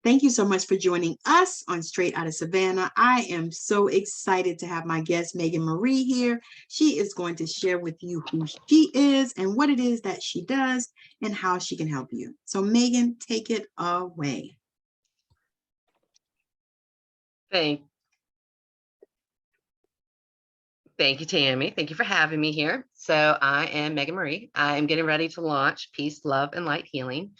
Thank you so much for joining us on Straight Outta Savannah. I am so excited to have my guest, Megan Marie, here. She is going to share with you who she is and what it is that she does and how she can help you. So Megan, take it away. Thank you, Tammy. Thank you for having me here. So I am Megan Marie. I am getting ready to launch Peace, Love, and Light Healing.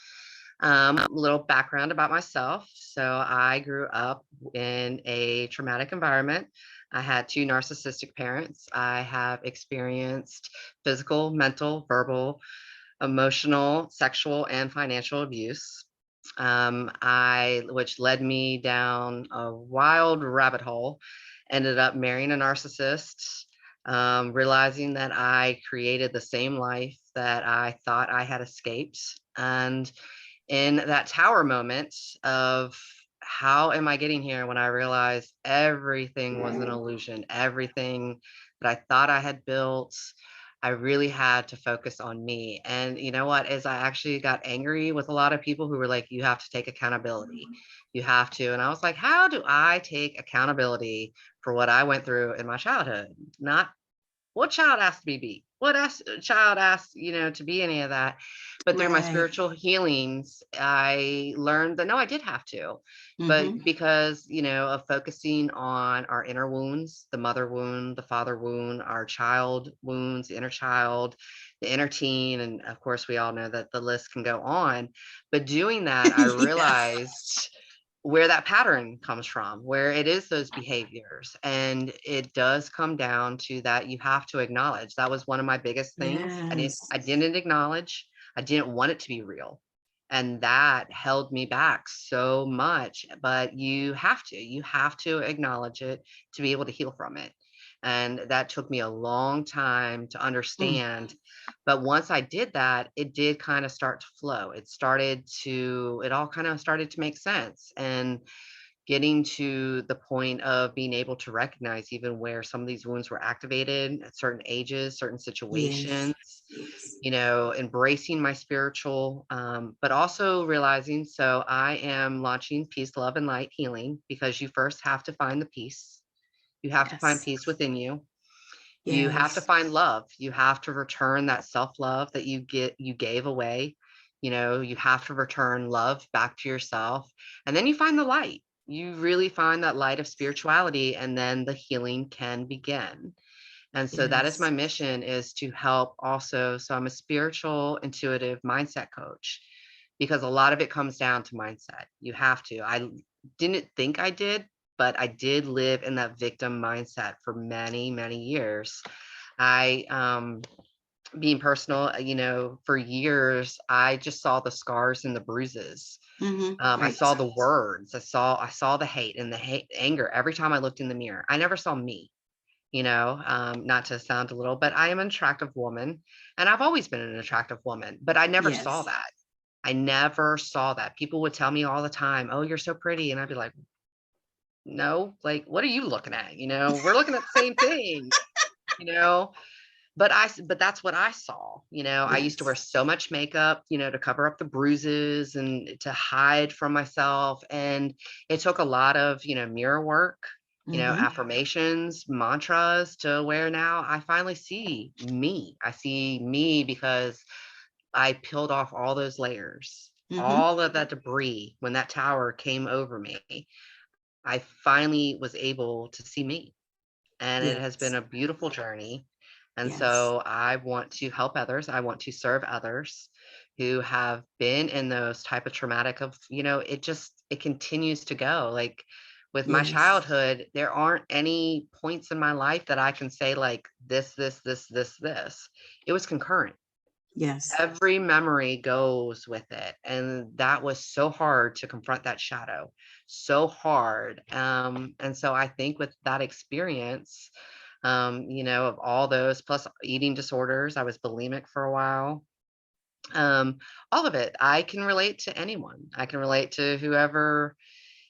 A little background about myself. So I grew up in a traumatic environment. I had two narcissistic parents. I have experienced physical, mental, verbal, emotional, sexual, and financial abuse. Which led me down a wild rabbit hole. Ended up marrying a narcissist, realizing that I created the same life that I thought I had escaped. And in that tower moment of how am I getting here, when I realized everything was an illusion, everything that I thought I had built, I really had to focus on me. And you know what, as I actually got angry with a lot of people who were like, you have to take accountability, you have to. And I was like, how do I take accountability for what I went through in my childhood? Not what child asked to be beat? What child asked, to be any of that? But through my Right. spiritual healings, I learned that no, I did have to. But Mm-hmm. because, of focusing on our inner wounds, the mother wound, the father wound, our child wounds, the inner child, the inner teen, and of course, we all know that the list can go on. But doing that, I Yes. realized where that pattern comes from, where it is those behaviors. And it does come down to that you have to acknowledge. That was one of my biggest things. Yes. I didn't acknowledge. I didn't want it to be real. And that held me back so much. But you have to acknowledge it to be able to heal from it. And that took me a long time to Mm. understand. But once I did that, it did kind of start to flow. It all kind of started to make sense. And getting to the point of being able to recognize even where some of these wounds were activated at certain ages, certain Yes. situations, Yes. embracing my spiritual, but also realizing, so I am launching Peace, Love, and Light Healing because you first have to find the peace. You have to find Yes. peace within you. You have to Yes. find love. You have to return that self-love that you gave away. You have to return love back to yourself. And then you find the light. You really find that light of spirituality, and then the healing can begin. And so that is Yes. my mission, is to help also. So I'm a spiritual intuitive mindset coach, because a lot of it comes down to mindset. You have to. I didn't think I did, but I did live in that victim mindset for many, many years. I, being personal, for years, I just saw the scars and the bruises. Mm-hmm. I Right. saw the words. I saw the hate and the anger every time I looked in the mirror. I never saw me. Not to sound a little, but I am an attractive woman, and I've always been an attractive woman, but I never saw Yes. that. I never saw that. People would tell me all the time, "Oh, you're so pretty." And I'd be like, "No, like, what are you looking at? We're looking at the same thing, you know?" But that's what I saw. I used to wear Yes. so much makeup, to cover up the bruises and to hide from myself. And it took a lot of, mirror work, Mm-hmm. affirmations, mantras, to where now I finally see me. I see me because I peeled off all those layers, Mm-hmm. all of that debris. When that tower came over me, I finally was able to see me. And it has been Yes. a beautiful journey. And Yes. so I want to help others. I want to serve others who have been in those type of traumatic of, it continues to go. Like with my Yes. childhood, there aren't any points in my life that I can say like this. It was concurrent. Yes. Every memory goes with it. And that was so hard to confront that shadow, so hard. And so I think with that experience, of all those, plus eating disorders, I was bulimic for a while. All of it, I can relate to anyone. I can relate to whoever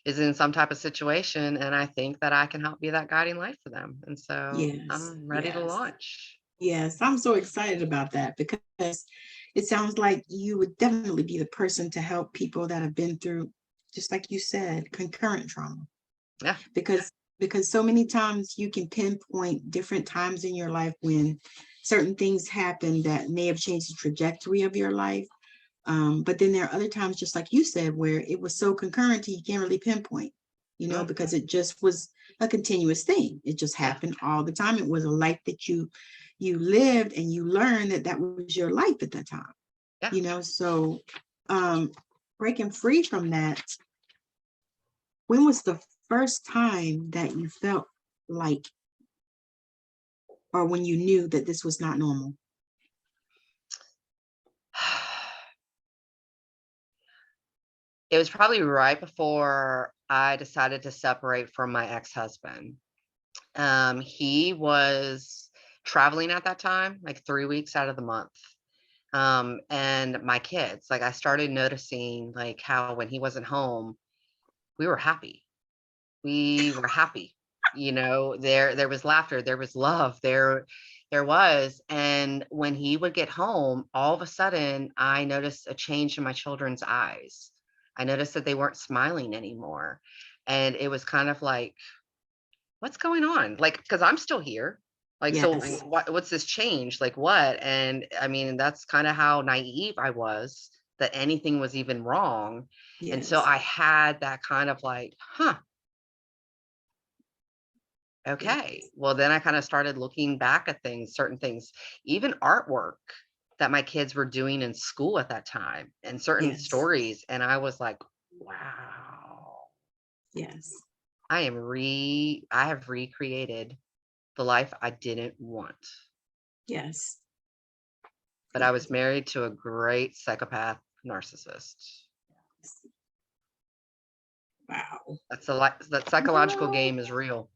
is in some type of situation. And I think that I can help be that guiding light for them. And so Yes. I'm ready to Yes. launch. Yes. I'm so excited about that because it sounds like you would definitely be the person to help people that have been through just like you said, concurrent trauma. Yeah. Because so many times you can pinpoint different times in your life when certain things happen that may have changed the trajectory of your life. But then there are other times, just like you said, where it was so concurrent you can't really pinpoint, Mm, because it just was a continuous thing. It just yeah. happened all the time. It was a life that you lived, and you learned that that was your life at that time. Yeah. So breaking free from that, when was the first time that you felt like, or when you knew that this was not normal? It was probably right before I decided to separate from my ex-husband. He was traveling at that time, like 3 weeks out of the month. And my kids, like I started noticing like how when he wasn't home, we were happy. We were happy. There was laughter, there was love, there was. And when he would get home, all of a sudden I noticed a change in my children's eyes. I noticed that they weren't smiling anymore. And it was kind of like, what's going on? Like, because I'm still here. Like, so Yes. what's this change? Like, what? And I mean, that's kind of how naive I was that anything was even wrong. And so Yes. I had that kind of like, huh, Yes. okay. Well, then I kind of started looking back at things, certain things, even artwork that my kids were doing in school at that time and certain Yes. stories. And I was like, wow, Yes. I have recreated the life I didn't want. Yes. But I was married to a great psychopath narcissist. Wow. That psychological game is real.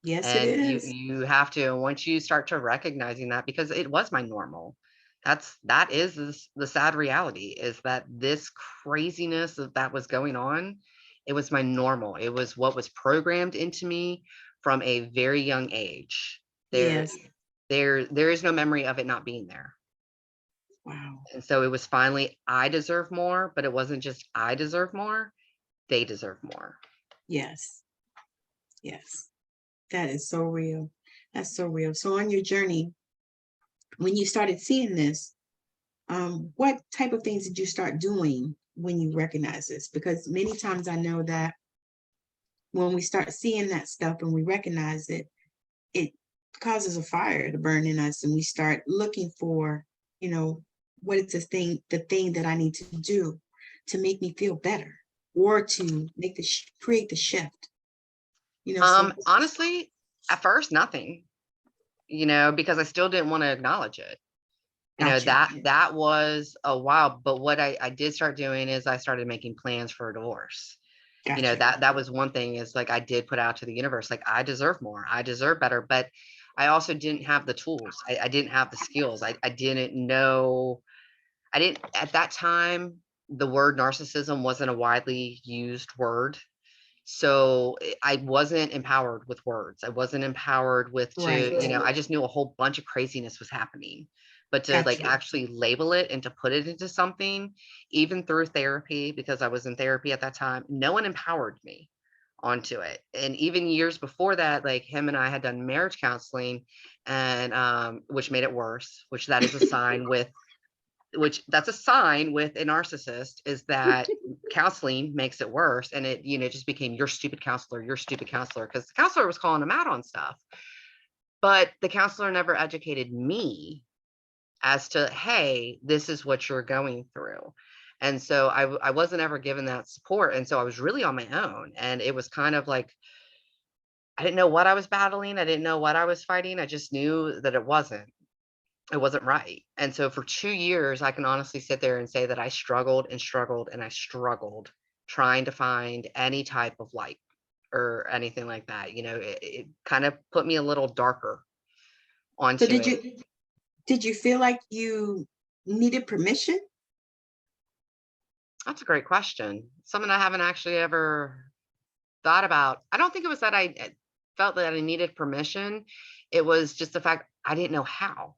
Yes, it And you is. you have to, once you start to recognizing that, because it was my normal. That is the sad reality, is that this craziness that was going on, it was my normal. It was what was programmed into me from a very young age. There Yes. there is no memory of it not being there. Wow. And so it was finally, I deserve more, but it wasn't just I deserve more, they deserve more. Yes. Yes. That is so real. That's so real. So on your journey, when you started seeing this, what type of things did you start doing when you recognize this? Because many times I know that when we start seeing that stuff and we recognize it, it causes a fire to burn in us, and we start looking for, what is the thing that I need to do to make me feel better, or to make create the shift. So Honestly, at first, nothing, because I still didn't want to acknowledge it. got you. That was a while. But what I did start doing is I started making plans for a divorce. Got you. That was one thing, is like I did put out to the universe, like I deserve more, I deserve better. But I also didn't have the tools. I didn't have the skills. I didn't know. I didn't at that time. The word narcissism wasn't a widely used word. So I wasn't empowered with words. I wasn't empowered with Right. I just knew a whole bunch of craziness was happening. But to Got like you. actually label it and to put it into something, even through therapy, because I was in therapy at that time, no one empowered me onto it. And even years before that, like him and I had done marriage counseling, and which made it worse, which that is a sign with which that's a sign with a narcissist, is that counseling makes it worse. And it, just became, your stupid counselor, because the counselor was calling him out on stuff. But the counselor never educated me as to, hey, this is what you're going through. And so I wasn't ever given that support. And so I was really on my own. And it was kind of like, I didn't know what I was battling. I didn't know what I was fighting. I just knew that it wasn't right. And so for 2 years, I can honestly sit there and say that I struggled and struggled and I struggled trying to find any type of light or anything like that. It kind of put me a little darker So onto it. did you feel like you needed permission? That's a great question. Something I haven't actually ever thought about. I don't think it was that I felt that I needed permission. It was just the fact I didn't know how.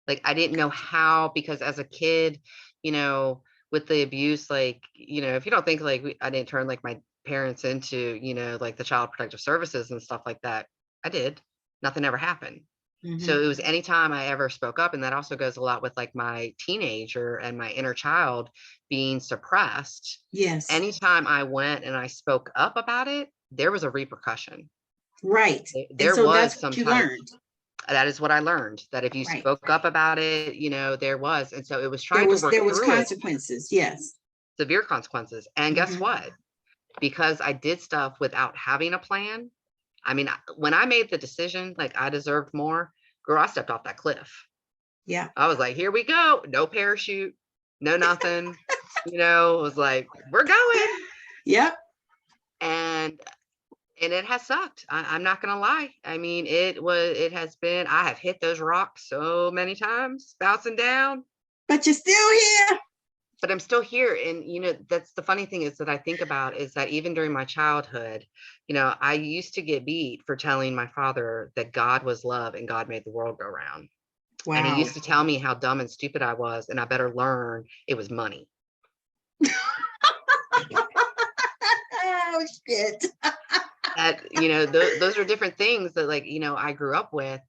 Like, I didn't know how, because as a kid, you know, with the abuse, like, if you don't think like I didn't turn like my parents into, like the child protective services and stuff like that, I did. Nothing ever happened. So Mhm. it was anytime I ever spoke up, and that also goes a lot with like my teenager and my inner child being suppressed. Yes. Anytime I went and I spoke up about it, there was a repercussion. Right. And There so that's was what some you type. learned. That is what I learned, that if you Right. spoke up about it, there was. And so it was There trying to was work there was through it, consequences. Yes. severe consequences. And guess Mhm. what? Because I did stuff without having a plan. I mean, when I made the decision, like I deserved more, girl, I stepped off that cliff. Yeah. I was like, here we go. No parachute, no nothing. It was like, we're going. Yep. And it has sucked. I'm not gonna lie. I mean, it has been, I have hit those rocks so many times, bouncing down, But you're still here. but I'm still here. And that's the funny thing is that I think about is that even during my childhood, I used to get beat for telling my father that God was love and God made the world go round. And he Wow. used to tell me how dumb and stupid I was, and I better learn it was money. Oh shit. That, those are different things that, like, I grew up with.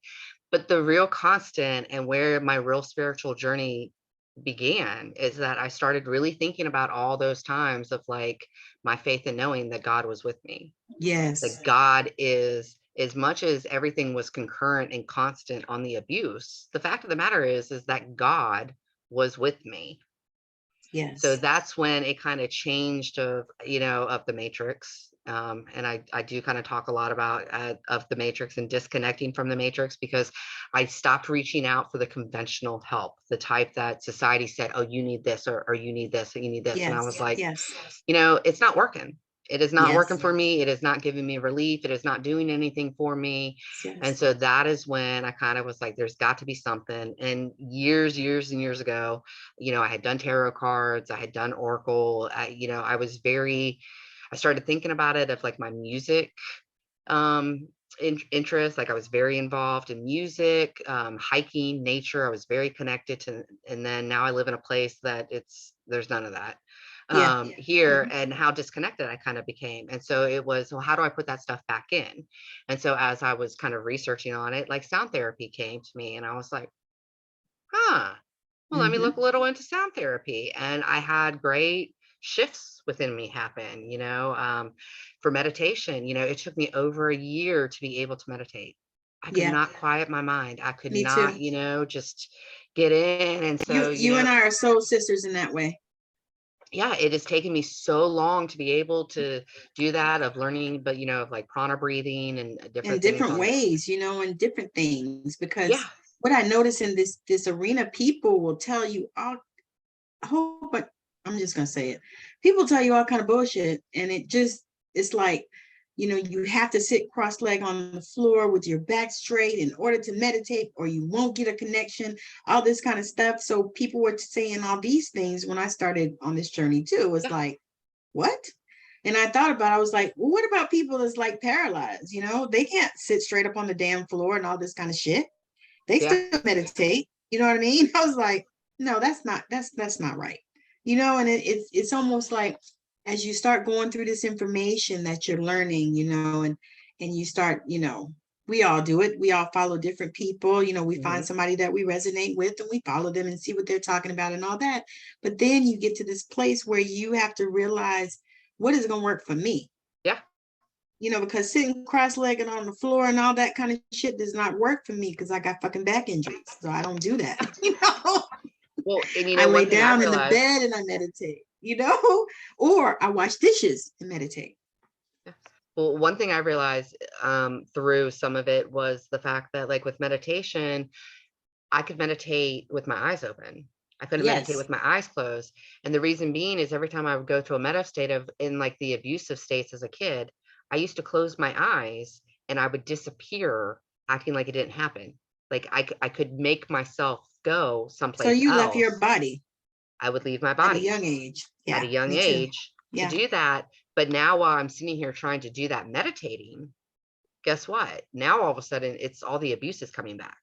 But the real constant and where my real spiritual journey began is that I started really thinking about all those times of like my faith in knowing that God was with me. Yes. That God is, as much as everything was concurrent and constant on the abuse, the fact of the matter is that God was with me. So Yes. that's when it kind of changed of the matrix. And I do kind of talk a lot about of the matrix and disconnecting from the matrix, because I stopped reaching out for the conventional help, the type that society said, oh, you need this, or you need this, or you need this. And I was Yes. like, Yes. it's not working. It is not working Yes. for me. It is not giving me relief. It is not doing anything for me. And Yes. so that is when I kind of was like, there's got to be something. And years and years ago, I had done tarot cards, I had done Oracle. I started thinking about it of like my music interest. Like I was very involved in music, hiking, nature. I was very connected to, and then now I live in a place that there's none of that Yeah. here, Mhm. and how disconnected I kind of became. And so it was, well, how do I put that stuff back in? And so as I was kind of researching on it, like sound therapy came to me, and I was like, huh, well, let me look Mhm. a little into sound therapy. And I had great shifts within me happen, for meditation. It took me over a year to be able to meditate. I could Yeah. not quiet my mind. I could Me not, too. just get in. And so, You and I are soul sisters in that way. yeah, it has taken me so long to be able to do that, of learning, but, of like prana breathing and In different things different on. ways, in different things. Yeah. Because what I notice in this arena, people will tell you all a whole but I'm just gonna say it. People tell you all kind of bullshit, and it's like, you have to sit cross-legged on the floor with your back straight in order to meditate, or you won't get a connection, all this kind of stuff. So people were saying all these things when I started on this journey too. It was Yeah. like, what? And I thought about it, I was like, well, what about people that's like paralyzed? They can't sit straight up on the damn floor and all this kind of shit. They Yeah. still meditate. You know what I mean? I was like, no, that's not right. And it's almost like, as you start going through this information that you're learning, and you start, we all do it. We all follow different people. We Hmm. find somebody that we resonate with, and we follow them and see what they're talking about and all that. But then you get to this place where you have to realize, what is going to work for me? Yeah. Because sitting cross-legged on the floor and all that kind of shit does not work for me, because I got fucking back injuries. So I don't do that. Well, and I lay one thing I down in the realized. bed and I meditate, or I wash dishes and meditate. Well, one thing I realized through some of it was the fact that, like, with meditation, I could meditate with my eyes open. I couldn't meditate Yes. with my eyes closed. And the reason being is every time I would go to a meta state of in like the abusive states as a kid, I used to close my eyes and I would disappear, acting like it didn't happen. Like I could make myself go So someplace you left your else. body I would leave my at a body young age. at a Yeah, young me too. age to Yeah. do that. But now while I'm sitting here trying to do that meditating, guess what? Now all of a sudden it's all the abuse is coming back.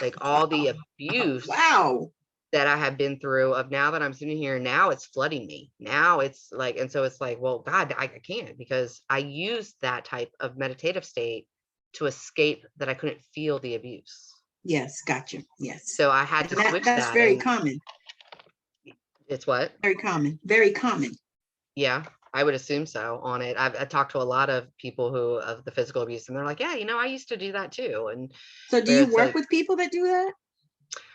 Like all the abuse Wow. that I have been through of now that I'm sitting here, now it's flooding me. Now it's like, and so it's like, well, God, I can't, because I used that type of meditative state to escape that I couldn't feel the abuse. Yes, gotcha. Yes. So I had to switch That's that. very And common. it's what? Very common. Very common. Yeah, I would assume so on it. I've talked to a lot of people who of the physical abuse, and they're like, yeah, I used to do that too. And So do where you it's work like, with people that do that?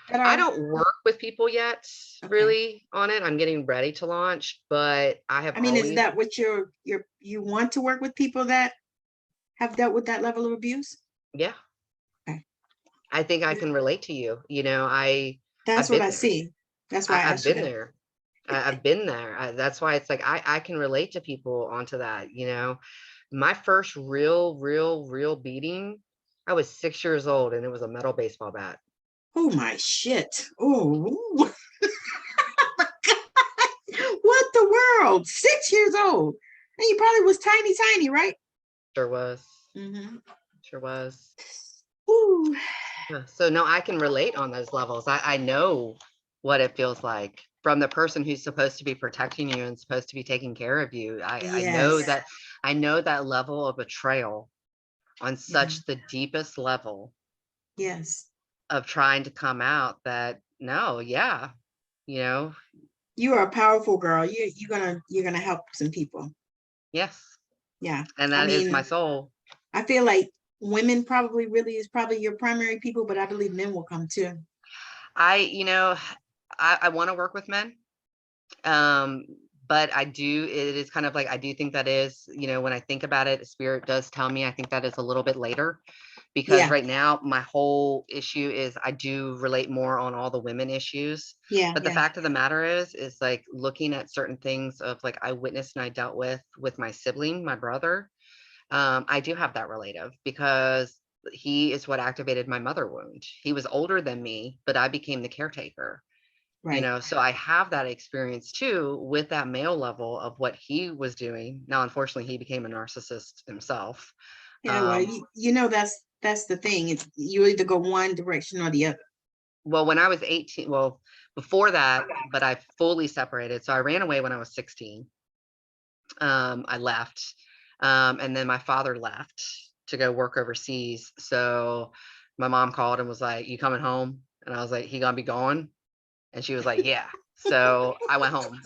That I are don't work with people yet okay. really on it. I'm getting ready to launch, but I have I mean, is always, that what you want to work with people that have dealt with that level of abuse? yeah, Okay. I think I can relate to you. That's I've what been I there. see. That's why I I've asked you been that. there. I've been there. That's why it's like I can relate to people onto that. My first real beating, I was 6 years old, and it was a metal baseball bat. Oh my shit. Oh, what the world? 6 years old. And he probably was tiny, right? Sure was. Mm-hmm. Sure was. Ooh. Yeah. So no, I can relate on those levels. I know what it feels like from the person who's supposed to be protecting you and supposed to be taking care of you. Yes. I know that level of betrayal on Yeah. such the deepest level Yes. of trying to come out that no, yeah, you know, You are a powerful girl. You're gonna help some people. yes. Yeah. And I that is my mean, soul. I feel like women is probably your primary people, but I believe men will come too. I, you know, I want to work with men. Um, but it is kind of like, I do think that is, when I think about it, spirit does tell me, I think that is a little bit later, because Yeah. right now my whole issue is I do relate more on all the women issues. Yeah. But the Yeah. fact of the matter is like looking at certain things of like I witnessed and I dealt with my sibling, my brother. I do have that relative because he is what activated my mother wound. He was older than me, but I became the caretaker. Right. So I have that experience too with that male level of what he was doing. Now, unfortunately, he became a narcissist himself. Yeah. Well, Um, that's the thing. It's you either go one direction or the other. well, when I was 18, well, before that, but I fully separated. So I ran away when I was 16. I left. And then my father left to go work overseas. So my mom called and was like, "You coming home?" And I was like, "He gonna be gone?" And she was like, "Yeah." So I went home.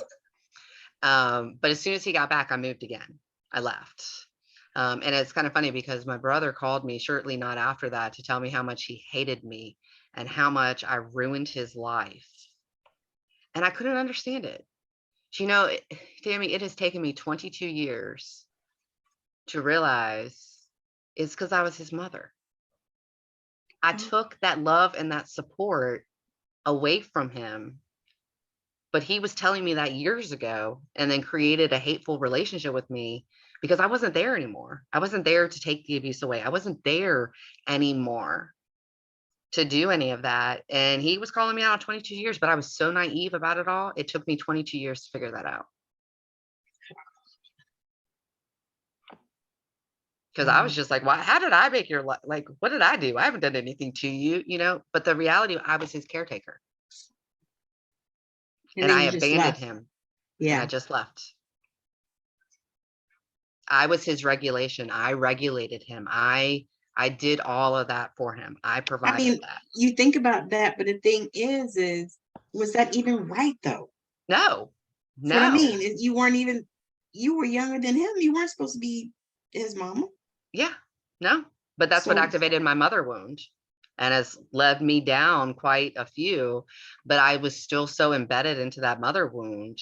But as soon as he got back, I moved again. I left. And it's kind of funny because my brother called me shortly not after that to tell me how much he hated me and how much I ruined his life. And I couldn't understand it. Tammy, it has taken me 22 years to realize it's because I was his mother. I took that love and that support away from him, but he was telling me that years ago and then created a hateful relationship with me because I wasn't there anymore. I wasn't there to take the abuse away. I wasn't there anymore to do any of that. And he was calling me out 22 years, but I was so naive about it all. It took me 22 years to figure that out. Because I was just like, why? How did I make your life? Like, what did I do? I haven't done anything to you, But the reality, I was his caretaker, And and then I you just abandoned left. him, and I Yeah. just left. I was his regulation. I regulated him. I did all of that for him. I I provided mean, that. you think about that, but the thing is, was that even right though? No, That's what I no, mean. You weren't even, you were younger than him. You weren't supposed to be his mama. yeah, no. But that's what So activated my mother wound and has led me down quite a few. But I was still so embedded into that mother wound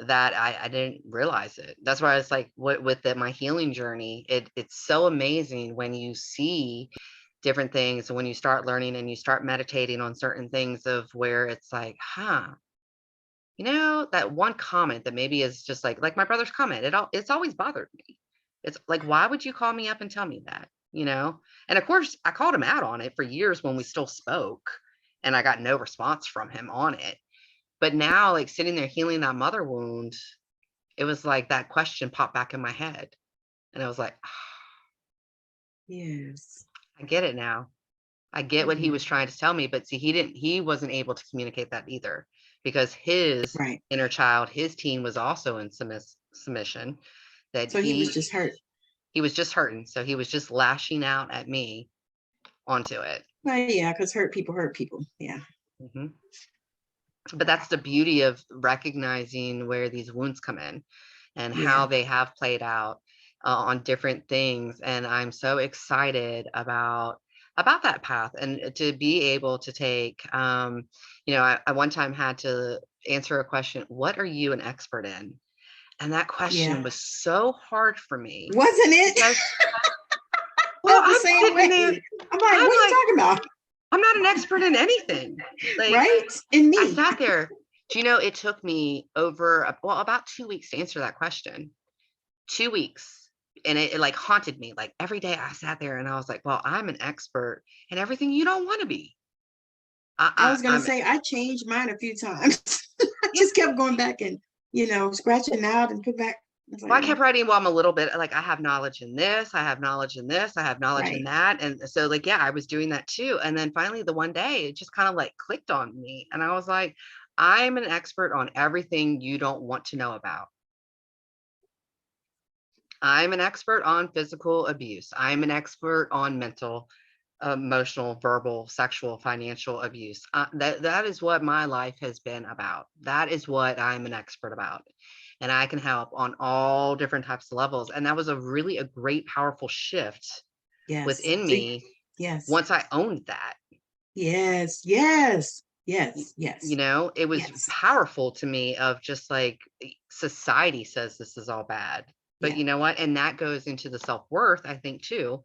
that I didn't realize it. That's why it's like my healing journey, it's so amazing when you see different things, when you start learning and you start meditating on certain things of where it's like, that one comment that maybe is just like my brother's comment, it's always bothered me. It's like, why would you call me up and tell me that? And of course I called him out on it for years when we still spoke, and I got no response from him on it. But now, like sitting there healing that mother wound, it was like that question popped back in my head. And I was like, yes. I get it now. I get what he was trying to tell me, but see, he wasn't able to communicate that either, because his Right. inner child, his teen was also in submission, that So he was just hurt. he was just hurting. So he was just lashing out at me onto it. Well, yeah, because hurt people. Yeah. Mhm. But that's the beauty of recognizing where these wounds come in and how they have played out on different things. And I'm so excited about that path, and to be able to take, I one time had to answer a question: what are you an expert in? And that question was so hard for me. Wasn't it? Because, well, I'm the I'm same sitting there, way. I'm like, what are you talking about? I'm not an expert in anything. Like, right? In me. I sat there. Do you know, it took me about 2 weeks to answer that question. 2 weeks. And it like haunted me. Like every day I sat there and I was like, well, I'm an expert in everything you don't want to be. I was going to say, I changed mine a few times. I just kept going back and, scratching out and put back. I kept writing, well, I'm a little bit like, I have knowledge in this, I have knowledge in this, I have knowledge in that. And so like, yeah, I was doing that too. And then finally the one day it just kind of like clicked on me. And I was like, I'm an expert on everything you don't want to know about. I'm an expert on physical abuse. I'm an expert on mental, emotional, verbal, sexual, financial abuse. That is what my life has been about. That is what I'm an expert about. And I can help on all different types of levels. And that was a great, powerful shift within me. Yes. Once I owned that. Yes. It was powerful to me, of just like, society says this is all bad. But you know what? And that goes into the self-worth, I think, too,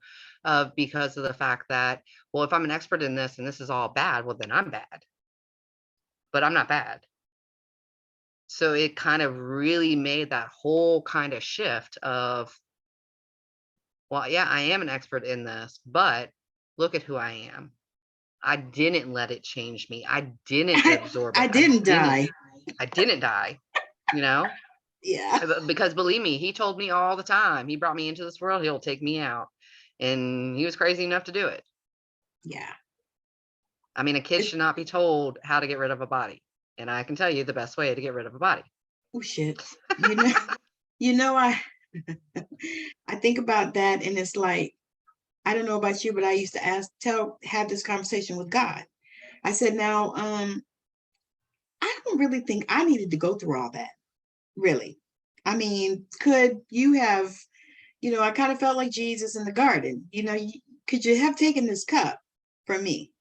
because of the fact that, well, if I'm an expert in this and this is all bad, well, then I'm bad. But I'm not bad. So it kind of really made that whole kind of shift of, well, yeah, I am an expert in this, but look at who I am. I didn't let it change me. I didn't absorb it. I didn't die. I didn't die, Yeah. Because believe me, he told me all the time, he brought me into this world, he'll take me out. And he was crazy enough to do it. Yeah. I mean, a kid should not be told how to get rid of a body. And I can tell you the best way to get rid of a body. Oh, shit. I think about that, and it's like, I don't know about you, but I used to have this conversation with God. I said, now, I don't really think I needed to go through all that. Really. I mean, could you have, I kind of felt like Jesus in the garden, could you have taken this cup from me?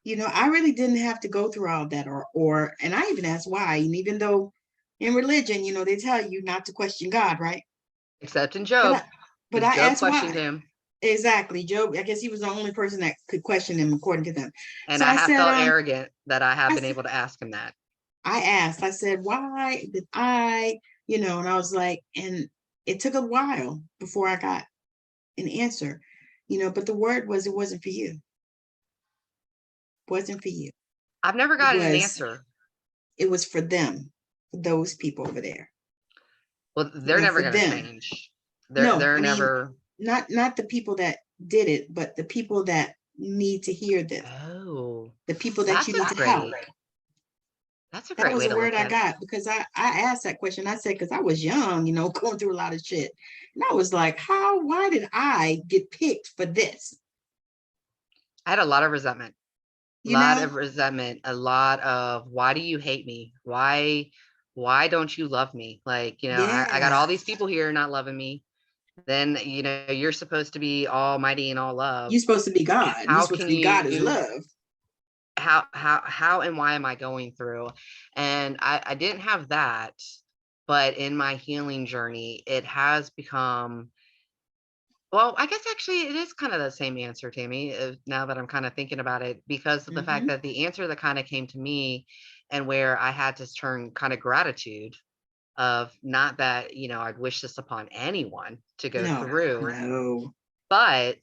I really didn't have to go through all that, and I even asked why. And even though in religion, they tell you not to question God, right? Except in Job. But I Job asked questioned why. him. Exactly. Job, I guess he was the only person that could question him according to them. And so I have felt arrogant that I have been able to ask him that. I said, why did I, and I was like, and it took a while before I got an answer, but the word was, it wasn't for you. Wasn't for you. I've never gotten an answer. It was for them, for those people over there. Well, they're never going to change. They're never. Not the people that did it, but the people that need to hear this. Oh, the people that you need to help. That's a great way to look at it. That was a word I got, because I asked that question. I said, because I was young, going through a lot of shit. And I was like, why did I get picked for this? I had a lot of resentment. A lot of, why do you hate me? Why don't you love me? Like, I got all these people here not loving me. Then, you're supposed to be almighty and all love. You're supposed to be God. You're supposed to be God is love. How and why am I going through? And I didn't have that, but in my healing journey, it has become, well, I guess actually it is kind of the same answer, Tammy, now that I'm kind of thinking about it, because of the fact that the answer that kind of came to me, and where I had to turn kind of gratitude of, not that, I'd wish this upon anyone to go through. No. But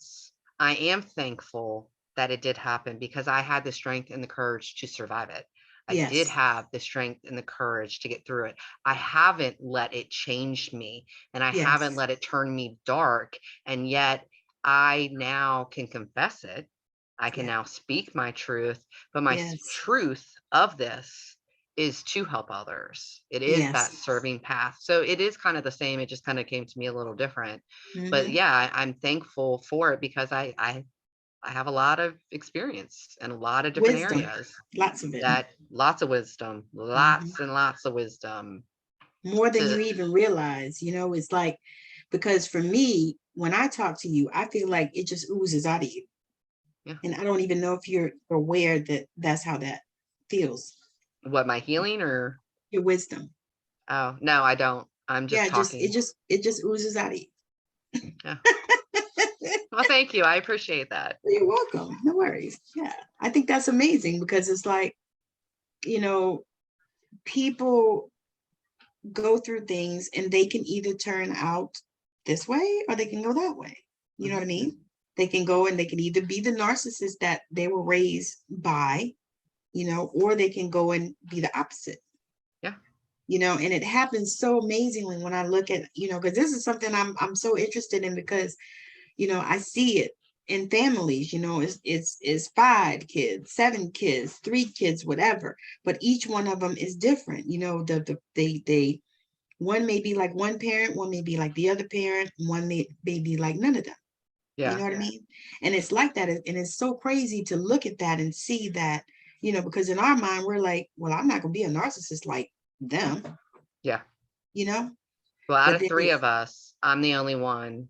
I am thankful that it did happen, because I had the strength and the courage to survive it. I did have the strength and the courage to get through it. I haven't let it change me, and I haven't let it turn me dark. And yet I now can confess it. I can Yeah. now speak my truth, but my Yes. truth of this is to help others. It is that Yes. serving path. So it is kind of the same. It just kind of came to me a little different. But Hmm. yeah, I'm thankful for it because I have a lot of experience in a lot of different Wisdom. areas. Lots of it. That lots of wisdom, Hmm. lots and lots of wisdom More than you to even realize, it's like, because for me, when I talk to you, I feel like it just oozes out of you. yeah. And I don't even know if you're aware that that's how that feels. What, my healing or Your wisdom. oh no, I don't. I'm Yeah, just talking. it just oozes out of you. Yeah. Well, thank you. I appreciate that. You're welcome. No worries. Yeah. I think that's amazing because it's like, you know, people go through things and they can either turn out this way or they can go that way. You know Mhm. what I mean? They can go and they can either be the narcissist that they were raised by, or they can go and be the opposite. Yeah. And it happens so amazingly when I look at, because this is something I'm so interested in because, I see it in families, it's 5 kids, 7 kids, 3 kids, whatever, but each one of them is different. They one may be like one parent, one may be like the other parent, one may be like none of them. You Yeah. know what I mean? And it's like that. And it's so crazy to look at that and see that, because in our mind, we're like, well, I'm not going to be a narcissist like them, Yeah. you know? Well, out But of then three of us, I'm the only one,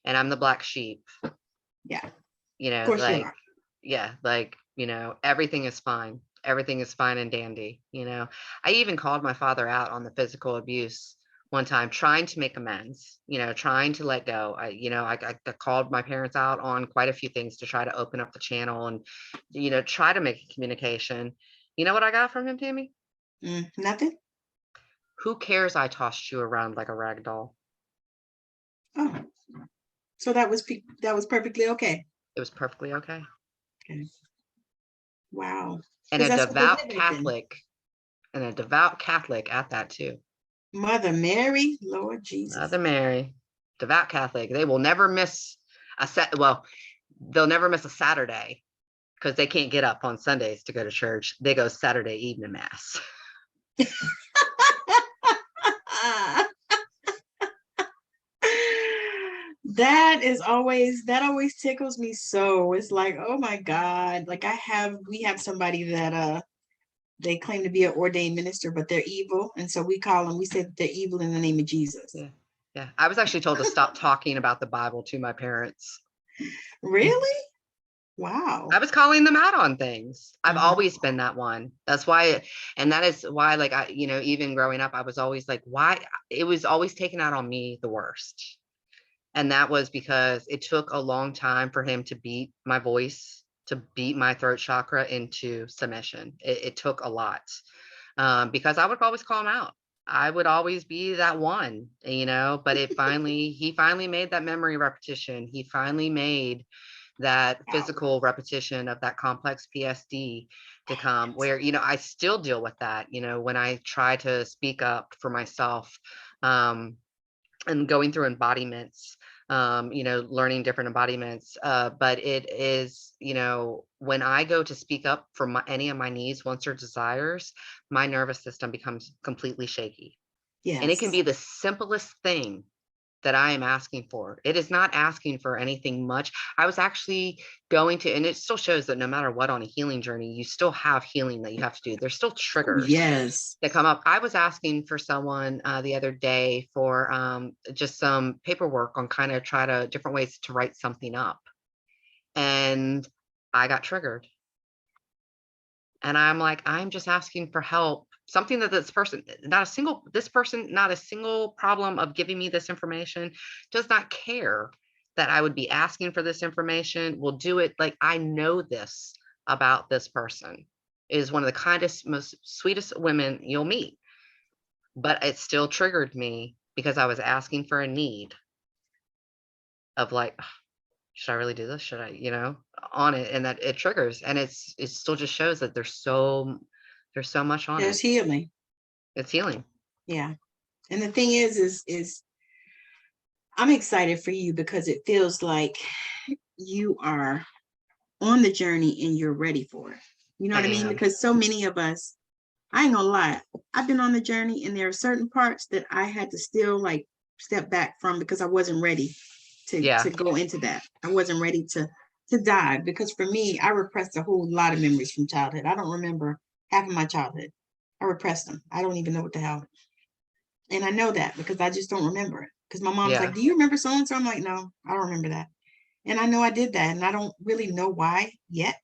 and I'm the black sheep. yeah, of You know, course you like, are. yeah, like, everything is fine. Everything is fine and dandy. I even called my father out on the physical abuse one time, trying to make amends, trying to let go. I called my parents out on quite a few things to try to open up the channel and, try to make a communication. You know what I got from him, Tammy? Nothing. Who cares I tossed you around like a rag doll? Oh, so that was perfectly okay. It was perfectly okay. Okay. Wow. And Because a that's what they devout did back then. Catholic, and a devout Catholic at that too. Mother Mary, Lord Mother Jesus. Mary, devout Catholic. They will never miss a set. Well, they'll never miss a Saturday because they can't get up on Sundays to go to church. They go Saturday evening mass. That always tickles me so. It's like, oh my God. Like we have somebody that they claim to be an ordained minister, but they're evil. And so we say that they're evil in the name of Jesus. Yeah. Yeah. I was actually told to stop talking about the Bible to my parents. Really? Wow. I was calling them out on things. I've Mhm. always been that one. That's why, and that is why, like, even growing up, I was always like, why? It was always taken out on me the worst. And that was because it took a long time for him to beat my voice, to beat my throat chakra into submission. It took a lot, because I would always call him out. I would always be that one, but he finally made that memory repetition. He finally made that Wow. physical repetition of that complex PSD to come where, I still deal with that, when I try to speak up for myself, and going through embodiments, learning different embodiments. But it is, when I go to speak up for any of my needs, wants, or desires, my nervous system becomes completely shaky. And it can Yes. be the simplest thing that I am asking for. It is not asking for anything much. I was actually going to, and it still shows that no matter what on a healing journey, you still have healing that you have to do. There's still Oh, triggers yes. that come up. I was asking for someone the other day for just some paperwork on kind of different ways to write something up. And I got triggered. And I'm like, I'm just asking for help. Something that this person, not a single problem of giving me this information, does not care that I would be asking for this information, will do it. Like, I know this about this person, is one of the kindest, most sweetest women you'll meet. But it still triggered me because I was asking for a need of like, should I really do this? Should I, on it? And that it triggers, and it still just shows that there's so much on There's it. healing. It's healing. Yeah. And the thing is I'm excited for you because it feels like you are on the journey and you're ready for it. You know I what I mean? am. Because so many of us, I ain't gonna lie, I've been on the journey and there are certain parts that I had to still like step back from because I wasn't ready Yeah. to go into that. I wasn't ready to dive, because for me, I repressed a whole lot of memories from childhood. I don't remember half of my childhood. I repressed them. I don't even know what the hell. And I know that because I just don't remember it. Because my mom's Yeah. like, do you remember so and so? I'm like, no, I don't remember that. And I know I did that, and I don't really know why yet.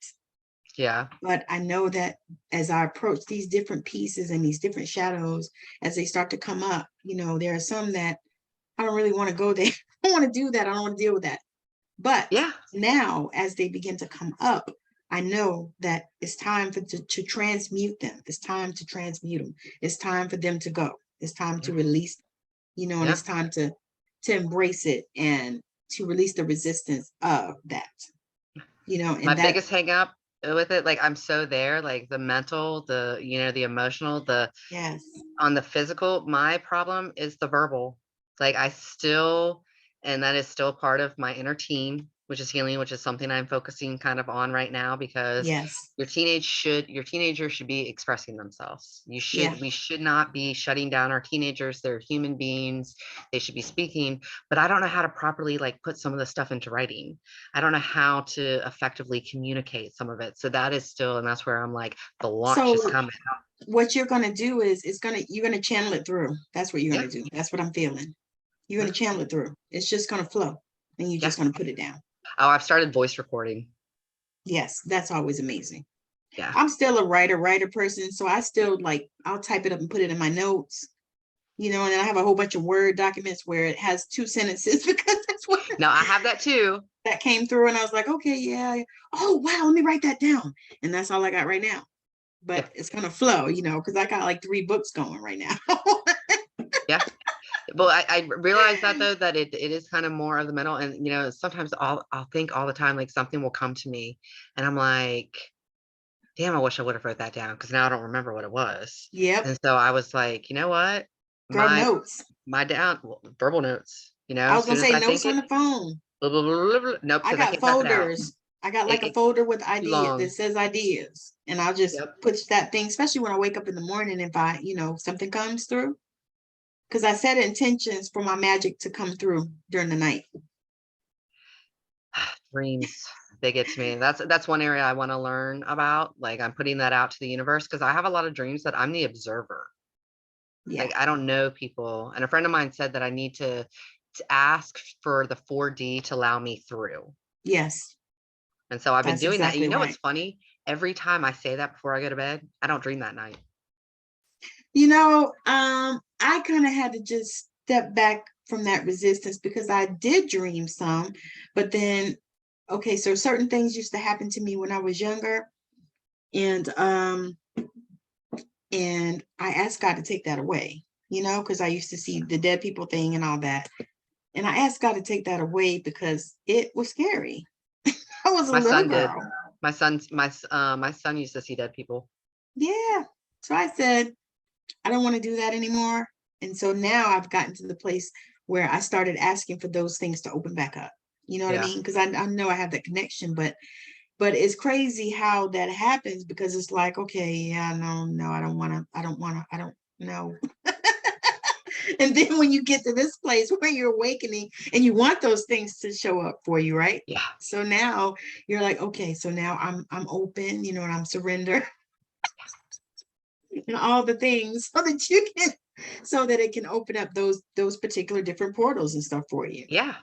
Yeah. But I know that as I approach these different pieces and these different shadows, as they start to come up, you know, there are some that I don't really want to go there. I don't want to do that. I don't want to deal with that. But Yeah. now, as they begin to come up, I know that it's time to transmute them. It's time to transmute them. It's time for them to go. It's time to release, you know, and Yeah. it's time to embrace it and to release the resistance of that, you know, My and that, biggest hang up with it, like I'm so there, like the mental, the, you know, the emotional, the yes, on the physical, my problem is the verbal. Like I still, and that is still part of my inner team, which is healing, which is something I'm focusing kind of on right now, because yes, your teenager should be expressing themselves. yeah. We should not be shutting down our teenagers. They're human beings. They should be speaking, but I don't know how to properly like put some of the stuff into writing. I don't know how to effectively communicate some of it. So that is still, and that's where I'm like, the launch is So coming. what you're going to do is you're going to channel it through. That's what you're Yeah. going to do. That's what I'm feeling. You're going Yeah. to channel it through. It's just going to flow, and you're Yeah. just going to put it down. Oh, I've started voice recording. Yes, that's always amazing. Yeah. I'm still a writer person, so I still like, I'll type it up and put it in my notes, you know, and then I have a whole bunch of Word documents where it has 2 sentences because that's what No, I have that too. that came through, and I was like, okay, yeah. Oh, wow, let me write that down. And that's all I got right now. Yeah. But it's gonna flow, you know, because I got like 3 books going right now. Yeah. Well, I realize that though, that it is kind of more of the mental, and you know, sometimes I'll think all the time, like something will come to me and I'm like, damn, I wish I would have wrote that down, because now I don't remember what it was. Yep. And so I was like, you know what? Girl, My notes. verbal notes, you know, I as was soon gonna as say I think notes on it, the phone. blah, blah, blah, blah, blah, nope, I because I got can't type it out. folders. I got like a It's folder with too ideas that long. says ideas. And I'll just Yep. put that thing, especially when I wake up in the morning, if I, you know, something comes through. Because I set intentions for my magic to come through during the night. Dreams, they get to me. That's one area I want to learn about. Like I'm putting that out to the universe, because I have a lot of dreams that I'm the observer. Yeah. Like I don't know people. And a friend of mine said that I need to ask for the 4D to allow me through. Yes. And so I've been That's doing that. And exactly you know right. what's funny? Every time I say that before I go to bed, I don't dream that night. You know, I kind of had to just step back from that resistance because I did dream some, but then, okay, so certain things used to happen to me when I was younger, and I asked God to take that away, you know, because I used to see the dead people thing and all that, and I asked God to take that away because it was scary. I was a My little son did. girl. My son used to see dead people. Yeah, so I said, I don't want to do that anymore. And so now I've gotten to the place where I started asking for those things to open back up. You know what I Yeah. mean? Because I know I have that connection, but it's crazy how that happens, because it's like, okay, yeah, no, I don't want to, I don't know. And then when you get to this place where you're awakening and you want those things to show up for you, right? Yeah. So now you're like, okay, so now I'm open, you know, and I'm surrender and all the things so that you can, so that it can open up those particular different portals and stuff for you, Yeah.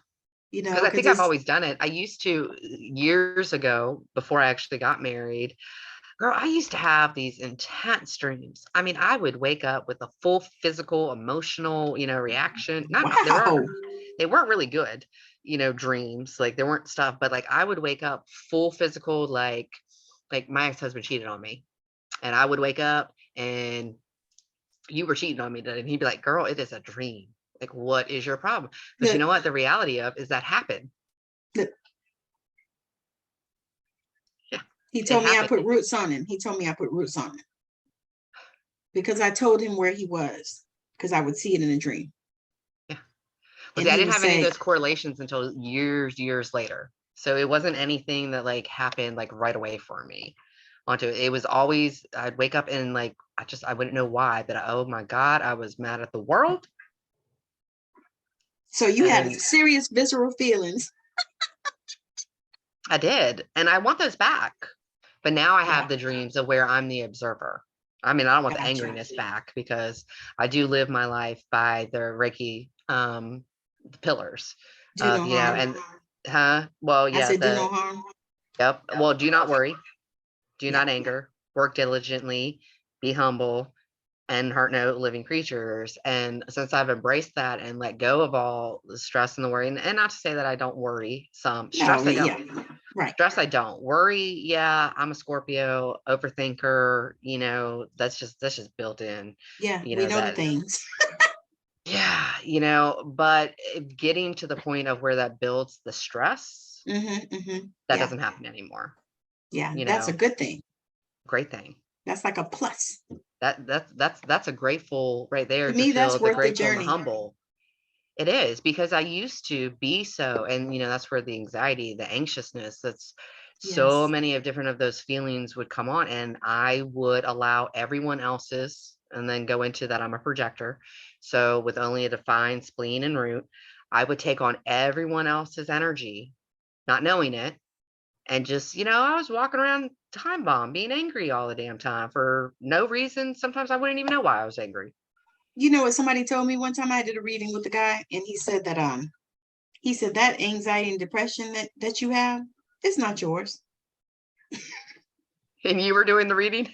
you Because know, I because think I've it's, always done it. I used to years ago, before I actually got married. Girl, I used to have these intense dreams. I mean, I would wake up with a full physical, emotional, you know, reaction. Not wow. they weren't really good, you know, dreams. Like they weren't stuff, but like I would wake up full physical, like my ex-husband cheated on me. And I would wake up and you were cheating on me, and he'd be like, girl, it is a dream. Like, what is your problem? Because you Look, know what? The reality of is that happened. look, Yeah, he it told me I happened. put roots on him. He told me I put roots on him because I told him where he was, because I would see it in a dream. Yeah. Well, And see, I he didn't would have any of say, those correlations until years later. So it wasn't anything that like happened like right away for me onto it. It was always, I'd wake up and like, I wouldn't know why, but oh my God, I was mad at the world. So you had And serious visceral feelings. I did. And I want those back. But now I have Yeah, the dreams of where I'm the observer. I mean, I don't want the gotcha. angriness back because I do live my life by the Reiki pillars Do of, no you know, harm. and well, I yeah, said do no harm. yep. Well, do not worry, do Yeah. not anger, work diligently, be humble, and hurt no living creatures. And since I've embraced that and let go of all the stress and the worry, and not to say that I don't worry, some No, stress I yeah. don't. Right. Stress I don't. Worry, yeah, I'm a Scorpio, overthinker, that's just built in, Yeah, we know the that things. yeah, but getting to the point of where that builds the stress, that Yeah, doesn't happen anymore, yeah, you that's a know, good thing. great thing. That's like a plus. That's a grateful right there To to me, that's feel the worth the grateful and the journey. humble. It is because I used to be so, and that's where the anxiety, the anxiousness, that's so Yes. many of different of those feelings would come on, and I would allow everyone else's, and then go into that I'm a projector. So with only a defined spleen and root, I would take on everyone else's energy, not knowing it, and just, I was walking around time bomb, being angry all the damn time for no reason. Sometimes I wouldn't even know why I was angry. You know what somebody told me one time? I did a reading with the guy, and he said that anxiety and depression that you have, it's not yours. And you were doing the reading?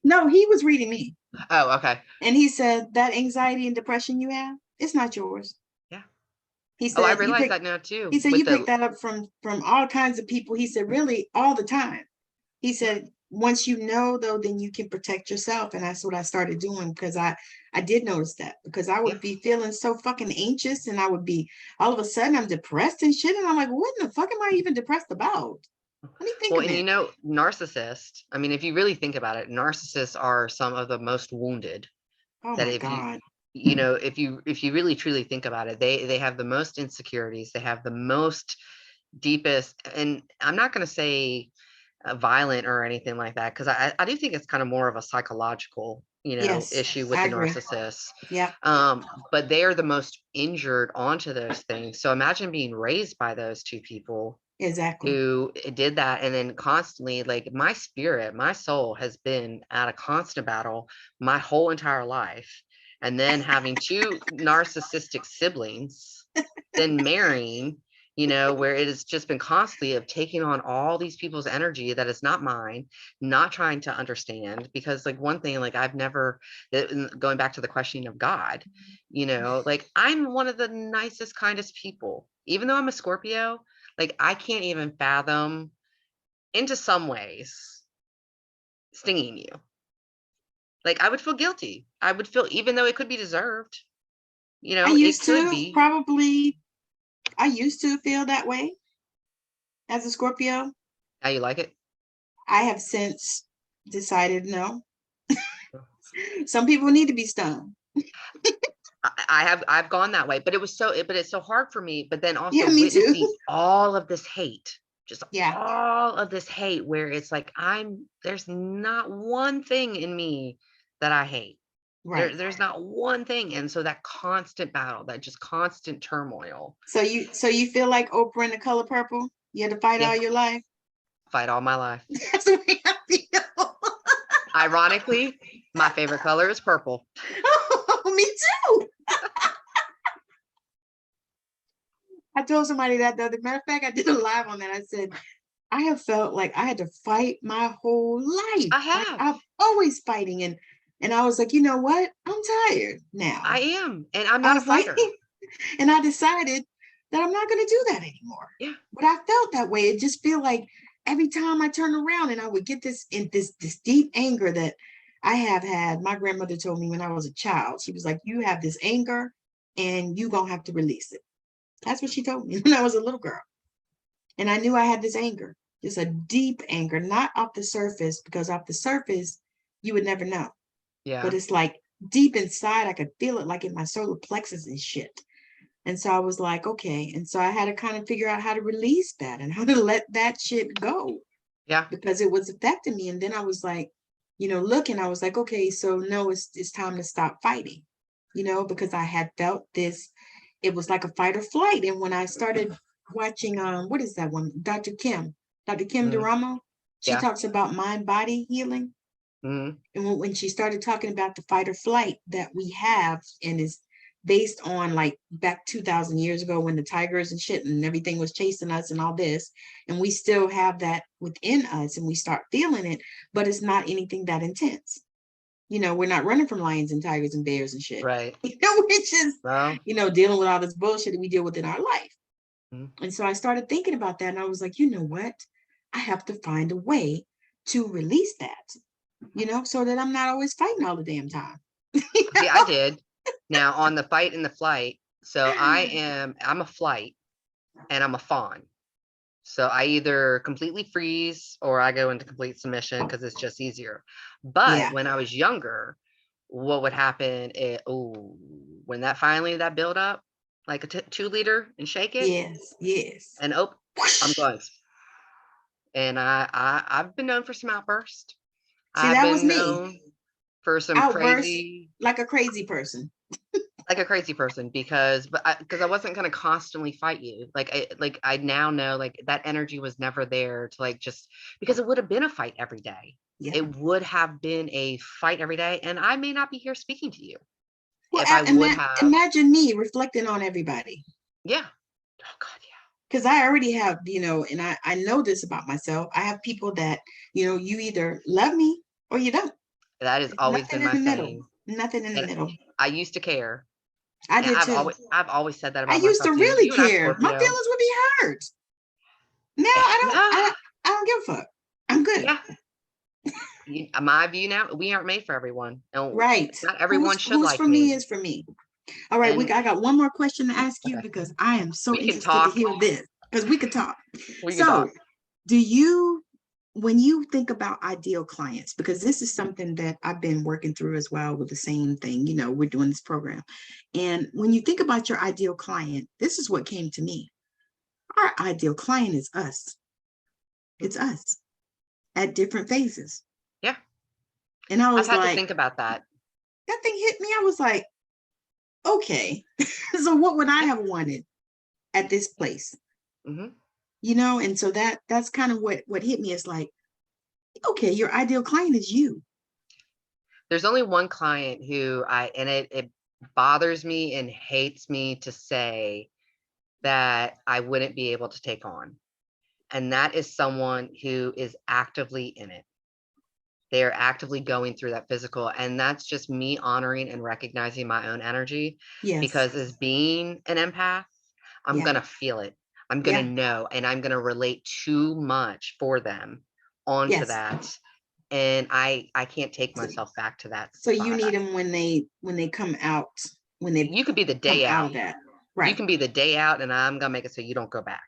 No, he was reading me. Oh, okay. And he said that anxiety and depression you have, it's not yours. Yeah. He Oh, I said realize that now too. he said With you picked the that up from all kinds of people. He said, really, all the time. He Yeah, said, once you know though, then you can protect yourself. And that's what I started doing, because I did notice that, because I yeah. would be feeling so fucking anxious, and I would be all of a sudden I'm depressed and shit. And I'm like, what in the fuck am I even depressed about? Let me think Well, a and minute. narcissists, I mean, if you really think about it, narcissists are some of the most wounded. Oh That my if you God. if you really truly think about it, they have the most insecurities, they have the most deepest, and I'm not going to say violent or anything like that, because I do think it's kind of more of a psychological Yes, issue with I the agree. narcissists. Yeah, But they are the most injured onto those things. So imagine being raised by those two people exactly. who did that, and then constantly, like, my spirit, my soul has been at a constant battle my whole entire life, and then having two narcissistic siblings, then marrying, where it has just been constantly of taking on all these people's energy that is not mine, not trying to understand. Because like one thing, like I've never, going back to the questioning of God, like I'm one of the nicest, kindest people, even though I'm a Scorpio. Like, I can't even fathom, into some ways, stinging you. Like, I would feel guilty. I would feel, even though it could be deserved, I it used could to be. probably, I used to feel that way as a Scorpio. How you like it? I have since decided no. Some people need to be stung. I've gone that way, but but it's so hard for me. But then Yeah, also me too. witnessing all of this hate, just Yeah, all of this hate, where it's like there's not one thing in me that I hate. right. There's not one thing. And so that constant battle, that just constant turmoil. So you feel like Oprah in The Color Purple? You had to fight Yeah, all your life? fight all my life. That's the way I feel. Ironically, my favorite color is purple. Oh, me too. I told somebody that the other matter of fact, I did a live on that. I said, I have felt like I had to fight my whole life. I Like have. I'm always fighting. And I was like, you know what? I'm tired now. I am. And I'm I not a was like, fighter. and I decided that I'm not going to do that anymore. Yeah. But I felt that way. It just feel like every time I turn around, and I would get this deep anger that I have had. My grandmother told me when I was a child, she was like, you have this anger and you gonna have to release it. That's what she told me when I was a little girl. And I knew I had this anger, just a deep anger, not off the surface, because off the surface, you would never know. But Yeah. it's like deep inside, I could feel it like in my solar plexus and shit. And so I was like, okay. And so I had to kind of figure out how to release that and how to let that shit go, Yeah. because it was affecting me. And then I was like, looking, I was like, okay, so no, it's time to stop fighting, because I had felt this, it was like a fight or flight. And when I started watching, what is that one? Dr. Kim Mhm. Duramo, she Yeah. talks about mind-body healing. Mhm. And when she started talking about the fight or flight that we have, and is based on like back 2000 years ago when the tigers and shit and everything was chasing us and all this, and we still have that within us and we start feeling it, but it's not anything that intense. We're not running from lions and tigers and bears and shit. Right. We're just, Well. dealing with all this bullshit that we deal with in our life. Mhm. And so I started thinking about that, and I was like, you know what? I have to find a way to release that, so that I'm not always fighting all the damn time. See, I did. Now on the fight and the flight. So I'm a flight and I'm a fawn. So I either completely freeze or I go into complete submission because it's just easier. But Yeah. when I was younger, what would happen when that build up, like a 2 liter, and shake it, Yes. Yes. and I'm going. And I've been known for some outburst. See, I've that was been me. known for some Outburst crazy, like a crazy person. like a crazy person, because I wasn't going to constantly fight you. I now know, like, that energy was never there to, like, just because it would have been a fight every day. Yeah. It would have been a fight every day, and I may not be here speaking to you Well, if I would have. imagine me reflecting on everybody. Yeah. Oh God, yeah. Because I already have, and I know this about myself. I have people that, you either love me or you don't. That has There's always nothing been in my the middle. saying, Nothing in the and middle. I used to care, I and did too. I've always said that I about used to myself too. really You and I, care. My Scorpio. feelings would be hurt. Now I don't. Yeah, I don't give a fuck. I'm good. yeah. My view now, we aren't made for everyone, and Right. not everyone should Who's like for me me. is for me. All right, And I got one more question to ask you, okay, because I am so we can interested to talk. hear this, because we could talk. We can So, talk. do you, when you think about ideal clients, because this is something that I've been working through as well with the same thing, we're doing this program. And when you think about your ideal client, this is what came to me. Our ideal client is us. It's us at different phases. Yeah, And I I've was had to like, think about that. that thing hit me. I was like, okay, so what would I Yeah. have wanted at this place? Hmm. And so that's kind of what hit me. It's like, okay, your ideal client is you. There's only one client who it bothers me and hates me to say that I wouldn't be able to take on. And that is someone who is actively in it. They're actively going through that physical. And that's just me honoring and recognizing my own energy. Yes. Because as being an empath, I'm going to feel it. I'm going to know, and I'm going to relate too much for them onto that. And I can't take myself back to that So spot. you need them when they come out, You could be the day out. Of that. Right. You can be the day out, and I'm going to make it so you don't go back.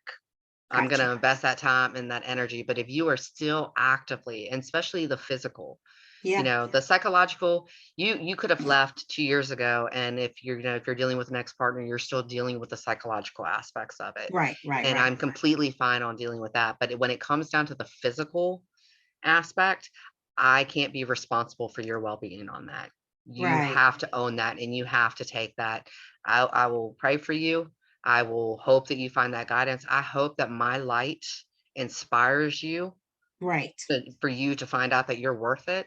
I'm going to invest that time and that energy. But if you are still actively, and especially the physical, the psychological, you could have left 2 years ago. And if you're dealing with an ex-partner, you're still dealing with the psychological aspects of it. Right. And I'm completely fine on dealing with that. But when it comes down to the physical aspect, I can't be responsible for your well-being on that. You have to own that, and you have to take that. I will pray for you. I will hope that you find that guidance. I hope that my light inspires you, for you to find out that you're worth it,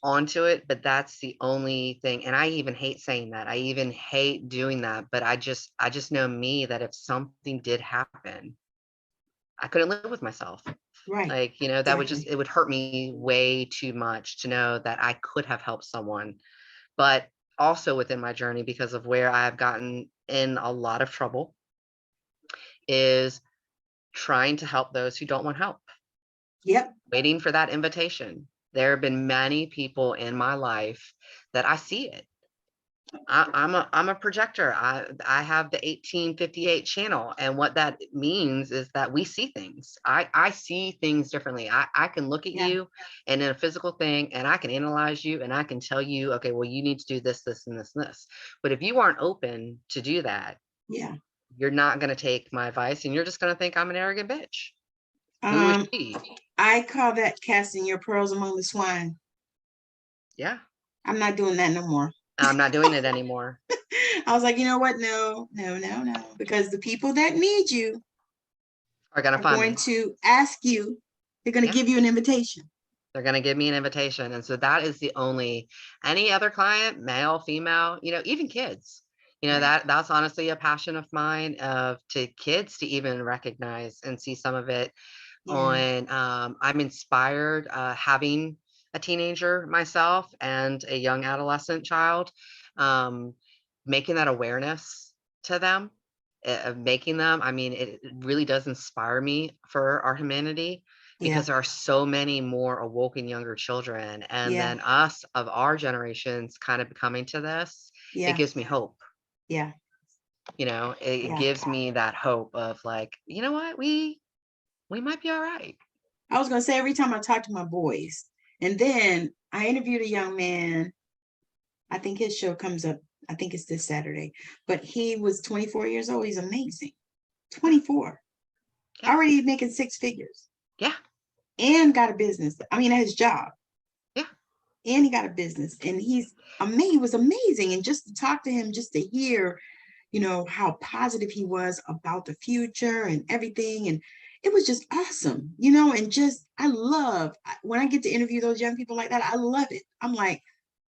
onto it. But that's the only thing. And I even hate saying that. I even hate doing that. But I just know me, that if something did happen, I couldn't live with myself. Like, that would it would hurt me way too much to know that I could have helped someone. But also within my journey, because of where I've gotten in a lot of trouble, is trying to help those who don't want help. Waiting for that invitation. There have been many people in my life that I see it. I'm a projector. I have the 1858 channel, and what that means is that we see things. I see things differently. I can look at Yeah. you and in a physical thing, and I can analyze you, and I can tell you, okay, well, you need to do this, this, and this, and this. But if you aren't open to do that, Yeah. you're not going to take my advice, and you're just going to think I'm an arrogant bitch. Who is she? I call that casting your pearls among the swine. Yeah. I'm not doing that no more. I'm not doing it anymore. I was like, you know what? No, because the people that need you Are going to are find going me. to ask you. They're going to Yeah. give you an invitation. They're going to give me an invitation. And so that is the only, any other client, male, female, even kids, Right. that's honestly a passion of mine, of to kids to even recognize and see some of it Yeah. on, I'm inspired, having a teenager myself and a young adolescent child, um, making that awareness to them, of making them, I mean, it really does inspire me for our humanity, Yeah. because there are so many more awoken younger children, and Yeah. then us of our generations kind of coming to this, it Yeah. gives me hope. Yeah. It Yeah. gives me that hope of like, you know what, we might be all right. I was going to say, every time I talk to my boys, and then I interviewed a young man. I think his show comes up. I think it's this Saturday, but he was 24 years old. He's amazing. 24, Yeah. already making six figures, Yeah. and got a business. I mean, his job. Yeah. And he got a business, and he's amazing. He was amazing. And just to talk to him, just to hear, how positive he was about the future and everything. And it was just awesome, and just, I love when I get to interview those young people like that. I love it. I'm like,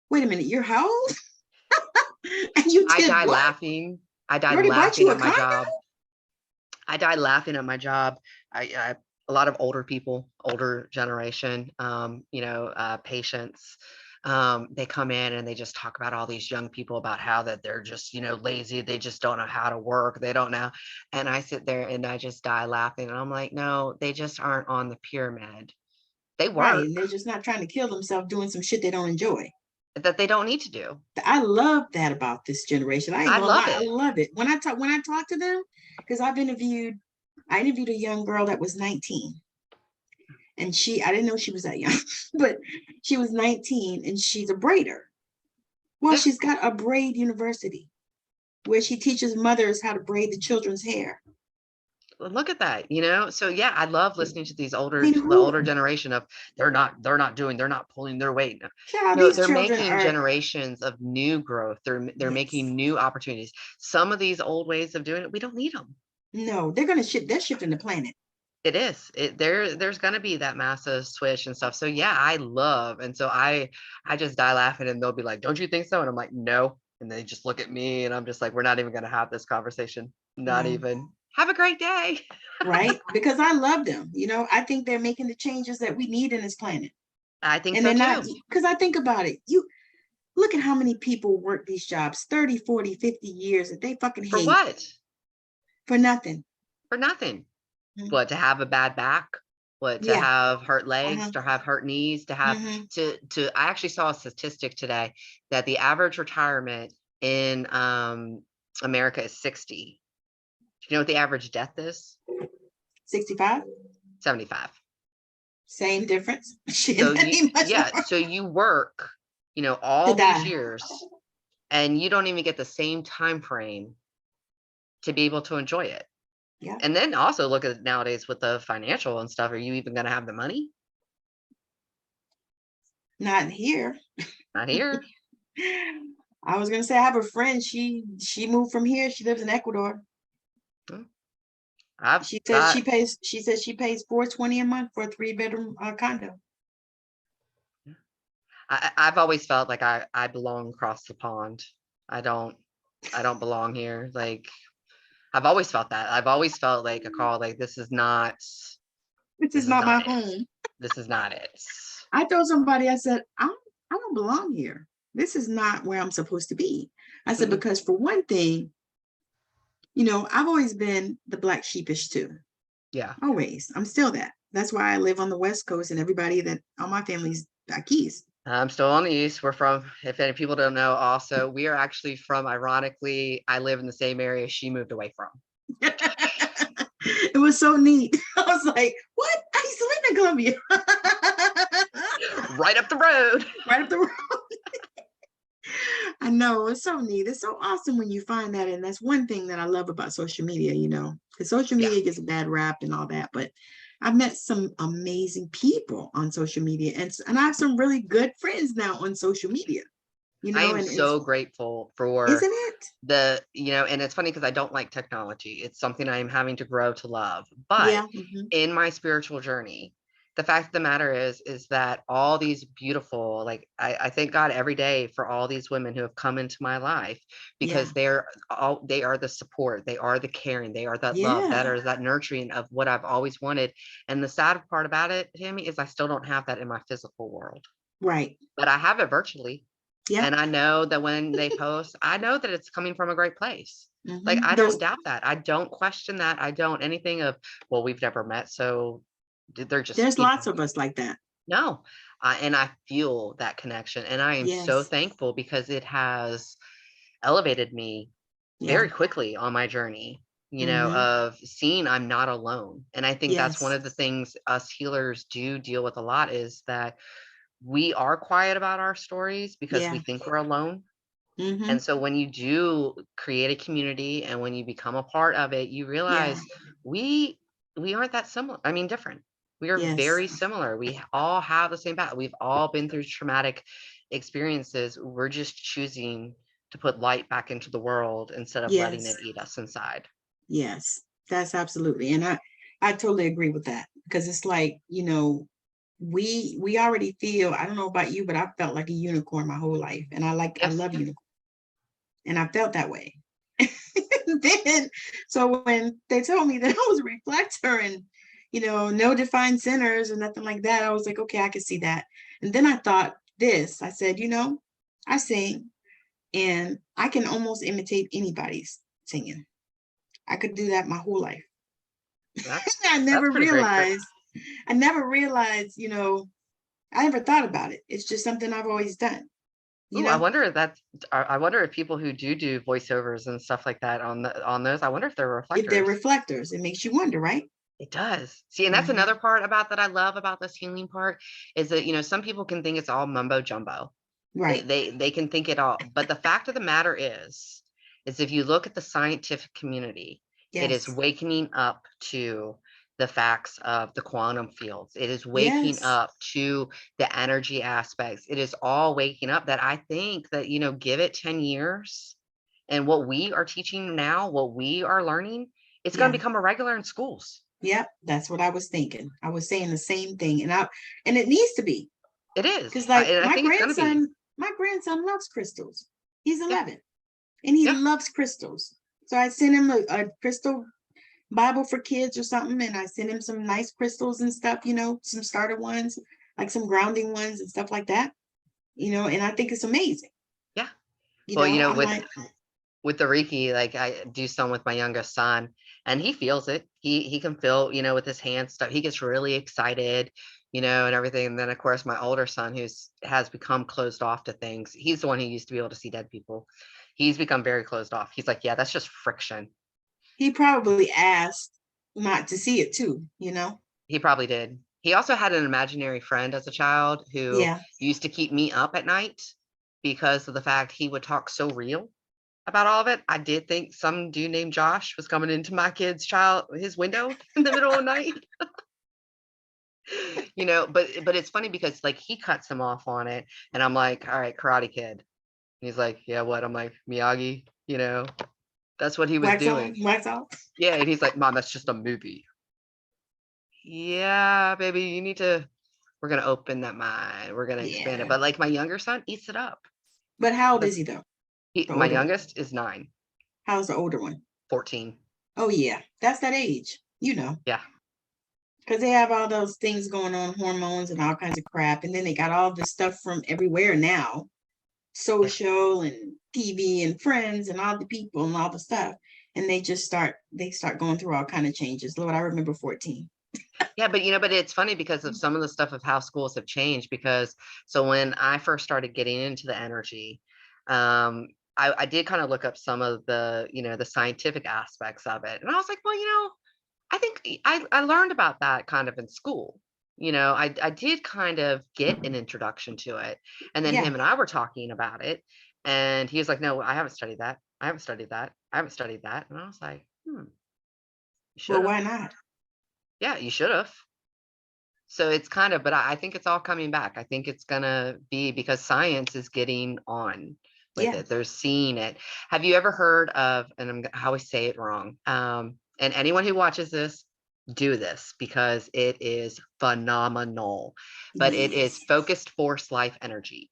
wait a minute, you're how old? And you I did died what? laughing. I You died already bought you laughing a at my condo? job. I died laughing at my job. I a lot of older people, older generation, patients. They come in and they just talk about all these young people, about how that they're just, lazy. They just don't know how to work. They don't know. And I sit there and I just die laughing. And I'm like, no, they just aren't on the pyramid. They Right. work And they're just not trying to kill themselves doing some shit they don't enjoy. that they don't need to do. I love that about this generation. I ain't I gonna love lie, I it. love it. When I talk to them, because I interviewed a young girl that was 19. And I didn't know she was that young, but she was 19 and she's a braider. Well, Yeah. she's got a braid university where she teaches mothers how to braid the children's hair. Look at that, so yeah, I love listening to these I older mean, the older generation of, they're not pulling their weight. child, No, these they're children making are, generations of new growth. They're yes. making new opportunities. Some of these old ways of doing it, we don't need them. No, they're shifting the planet. It is there's going to be that massive switch and stuff. So yeah, I love, and so I just die laughing, and they'll be like, don't you think so? And I'm like, no. And they just look at me and I'm just like, we're not even going to have this conversation. Not No. even. Have a great day. Right? Because I love them. I think they're making the changes that we need in this planet. I think And so they're not, too. because I think about it. You look at how many people work these jobs 30, 40, 50 years that they fucking For hate what? for nothing. For nothing. Mhm. What, to have a bad back? What, to Yeah. have hurt legs, Uh-huh. to have hurt knees, to have Mhm. to I actually saw a statistic today that the average retirement in America is 60. Do you know what the average death is? 65. 75. Same difference. So Shit, that you ain't much yeah, more so you work, to all these die. years, and you don't even get the same time frame to be able to enjoy it. Yeah. And then also look at nowadays with the financial and stuff, are you even going to have the money? Not here. Not here. I was gonna say, I have a friend. She moved from here. She lives in Ecuador. I've She said got she pays. She says she pays $420 a month for a 3-bedroom condo. I've always felt like I belong across the pond. I don't belong here. Like, I've always felt that. I've always felt like a call, like This is this is not my not it. home. This is not it. I told somebody, I said, I don't belong here. This is not where I'm supposed to be. I said, Mhm. because for one thing, I've always been the black sheepish too. Yeah. Always. I'm still that. That's why I live on the West Coast, and everybody that all my family's got keys. I'm still on the East. We're from, if any people don't know, also, we are actually from, ironically, I live in the same area she moved away from. It was so neat. I was like, what? I used to live in Columbia. Right up the road. Right up the road. I know, it's so neat. It's so awesome when you find that. And that's one thing that I love about social media, because social Yeah. media gets a bad rap and all that. But I've met some amazing people on social media, and I have some really good friends now on social media, I am and so grateful for isn't it? and it's funny because I don't like technology. It's something I'm having to grow to love. But Yeah. Mhm. in my spiritual journey, the fact of the matter is that all these beautiful, like I thank God every day for all these women who have come into my life, Yeah. because they are the support, they are the caring, they are that love, that Yeah. are that nurturing of what I've always wanted. And the sad part about it, Tammy, is I still don't have that in my physical world, Right. but I have it virtually. Yep. And I know that when they post, I know that it's coming from a great place. Like, Mhm. I don't doubt that. I don't question that. I don't anything of, well, we've never met, so they're just, There's lots of us like that. no. And I feel that connection. And I am so Yes. thankful because it has elevated me Yeah. very quickly on my journey, Mhm. of seeing I'm not alone. And I think that's one Yes. of the things us healers do deal with a lot, is that we are quiet about our stories because we Yeah. think we're alone. And Mhm. so when you do create a community and when you become a part of it, you Yeah. realize we we aren't that similar. I mean, different. We are Yes. very similar. We all have the same battle. We've all been through traumatic experiences. We're just choosing to put light back into the world instead of letting it Yes. eat us inside. Yes. That's absolutely. And I totally agree with that, because it's like, we already feel, I don't know about you, but I felt like a unicorn my whole life. And I Yes. love unicorns. And I felt that way. Then, so when they told me that I was a reflector and, no defined centers or nothing like that, I was like, okay, I can see that. And then I thought I said, I sing and I can almost imitate anybody's singing. I could do that my whole life. That's I that's never pretty great. realized, I never realized, I never thought about it. It's just something I've always done, you Ooh, I know, wonder if that's I wonder if people who do voiceovers and stuff like that on those, I wonder if they're if they're reflectors. reflectors, it makes you wonder, right? It does. See, and that's Hmm. another part about that I love about this healing part, is that, some people can think it's all mumbo jumbo. They Right. they they can think it all. But the fact of the matter is if you look at the scientific community, it is Yes. wakening up to the facts of the quantum fields. It is waking Yes. up to the energy aspects. It is all waking up that I think that, give it 10 years and what we are teaching now, what we are learning, it's going to Yeah. become a regular in schools. Yep. That's what I was thinking. I was saying the same thing. And it needs to be, It is. because like And I think it's going to be. my grandson loves crystals. He's Yeah. 11 and he Yeah. loves crystals. So I sent him a crystal Bible for kids or something. And I sent him some nice crystals and stuff, some starter ones, like some grounding ones and stuff like that, and I think it's amazing. Yeah. Well, I'm like, with the Reiki, like I do some with my youngest son, and he feels it. He can feel, with his hands stuff. He gets really excited, and everything. And then of course my older son, who's has become closed off to things. He's the one who used to be able to see dead people. He's become very closed off. He's like, yeah, that's just friction. he probably asked not to see it too. He probably did. He also had an imaginary friend as a child who Yeah. used to keep me up at night because of the fact he would talk so real about all of it. I did think some dude named Josh was coming into my his window in the middle of the night. But it's funny because like he cuts him off on it, and I'm like, all right, Karate Kid. And he's like, yeah, what? I'm like, Miyagi, that's what he was Wax on, doing. wax off. Yeah, and he's like, Mom, that's just a movie. Yeah, baby, we're gonna open that mind. We're gonna expand it. Yeah. But like my younger son eats it up. But how old The, is he though? The my older one. youngest is 9, How's the older one? 14. Oh yeah. That's that age, Yeah. because they have all those things going on, hormones and all kinds of crap. And then they got all this stuff from everywhere now, Yeah. social and TV and friends and all the people and all the stuff. And they start going through all kind of changes. Lord, I remember 14. Yeah, but but it's funny because of some of the stuff of how schools have changed. Because so when I first started getting into the energy, I did kind of look up some of the the scientific aspects of it, and I was like, well, I think I learned about that kind of in school. I did kind of get an introduction to it, and then Yeah. him and I were talking about it, and he was like, no, I haven't studied that. I haven't studied that. I haven't studied that, and I was like, you should Well, have. why not? Yeah, you should have. So it's kind of, but I think it's all coming back. I think it's gonna be because science is getting on with Yeah. it. They're seeing it. Have you ever heard of, and I always say it wrong, and anyone who watches this, do this because it is phenomenal, but it is Yes. focused force life energy.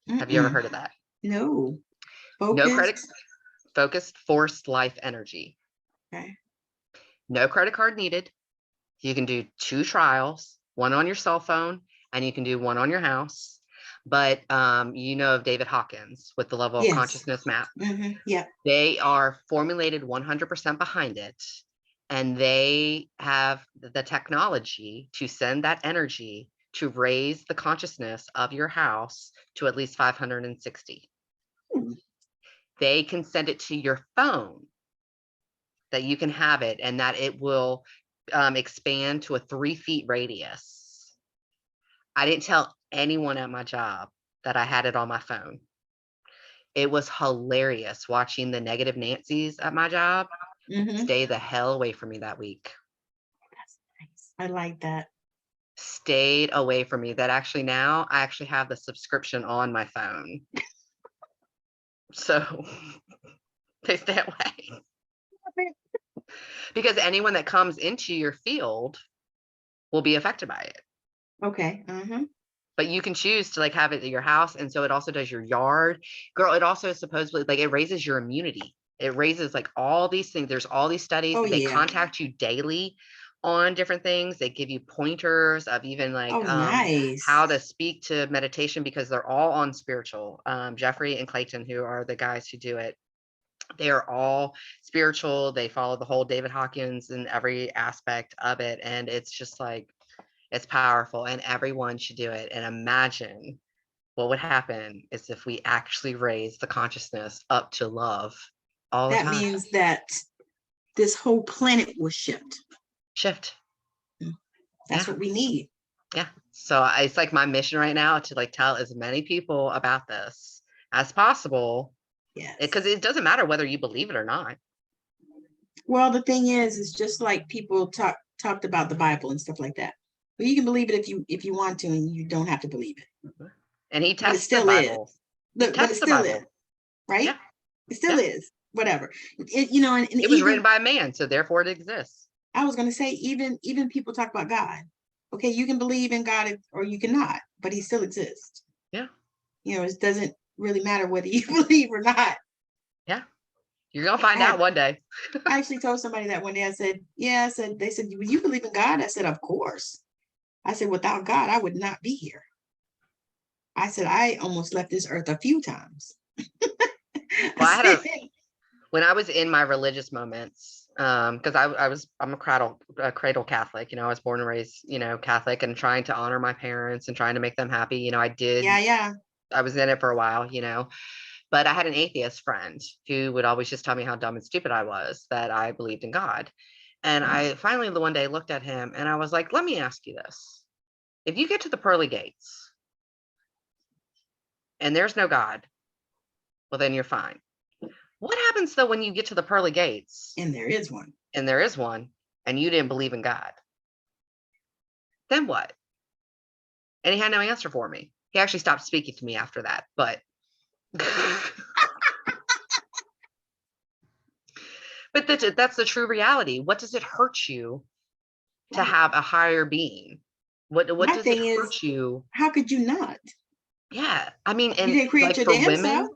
Have you ever Mm-mm. heard of that? No. No Focus. credit, focused force life energy. Okay. No credit card needed. You can do 2 trials, one on your cell phone, and you can do one on your house. But you know of David Hawkins with the level of Yes. consciousness map. Yeah. They are formulated 100% behind it, and they have the technology to send that energy to raise the consciousness of your house to at least 560. Hmm. They can send it to your phone, that you can have it, and that it will expand to a 3 feet radius. I didn't tell anyone at my job that I had it on my phone. It was hilarious watching the negative Nancy's at my job Mm-hmm. stay the hell away from me that week. That's nice. I like that. Stayed away from me. That actually now I actually have the subscription on my phone. So they stay away. Because anyone that comes into your field will be affected by it. Okay. But you can choose to like have it at your house, and so it also does your yard. Girl, it also supposedly like it raises your immunity. It raises like all these things. There's all these studies. Oh They yeah. contact you daily on different things. They give you pointers of even like Oh nice. how to speak to meditation, because they're all on spiritual. Jeffrey and Clayton, who are the guys who do it, they are all spiritual. They follow the whole David Hawkins and every aspect of it, and it's just like it's powerful, and everyone should do it. And imagine what would happen is if we actually raise the consciousness up to love all the That time. means that this whole planet will shift. Shift. That's Yeah. what we need. Yeah. So it's like my mission right now to like tell as many people about this as possible, Yes. because it doesn't matter whether you believe it or not. Well, the thing is, it's just like people talked about the Bible and stuff like that. But you can believe it if you want to, and you don't have to believe it. And he But it tests the still is. Bible. He But it tests the still is, Bible. right? Yeah. It still Yeah. is. Whatever. And It was even written by a man, so therefore it exists. I was going to say, even people talk about God. Okay, you can believe in God or you cannot, but he still exists. Yeah. It doesn't really matter whether you believe or not. Yeah. You're gonna find out one day. I actually told somebody that one day. I said, yeah, they said, "Well, you believe in God?" I said, of course. I said, without God, I would not be here. I said, I almost left this earth a few times. Well, when I was in my religious moments, because I'm a cradle Catholic. I was born and raised, Catholic, and trying to honor my parents and trying to make them happy. Yeah. I was in it for a while, but I had an atheist friend who would always just tell me how dumb and stupid I was, that I believed in God. And I finally one day looked at him and I was like, let me ask you this. If you get to the pearly gates and there's no God, well, then you're fine. What happens though when you get to the pearly gates And there is one. And you didn't believe in God? Then what? And he had no answer for me. He actually stopped speaking to me after that, but but that's the true reality. What does it hurt you to have a higher being? What My does it thing is, hurt you? how could you not? Yeah. I mean, You and didn't create like your damn self.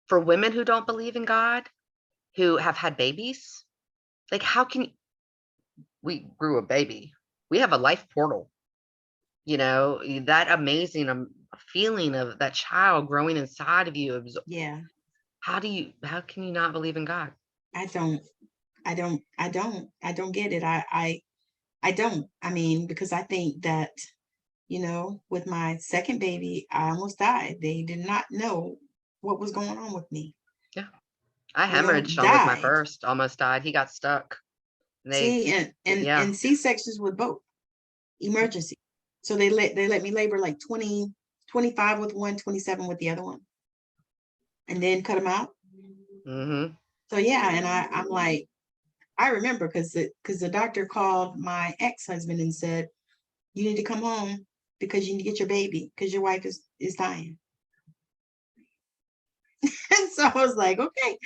for women who don't believe in God, who have had babies, like how can we grew a baby? We have a life portal. That amazing feeling of that child growing inside of you. Yeah. How can you not believe in God? I don't get it. I I don't. I mean, because I think that, you know, with my second baby, I almost died. They did not know what was going on with me. Yeah. I You know, hemorrhaged on with my died. first, almost died. He got stuck. They, See, yeah. and C-sections with both emergency. So they let me labor like 25 with one, 27 with the other one, and then cut them out. Mm-hmm. So yeah, and I'm like, I remember because the doctor called my ex-husband and said, you need to come home because you need to get your baby because your wife is dying. And so I was like, okay.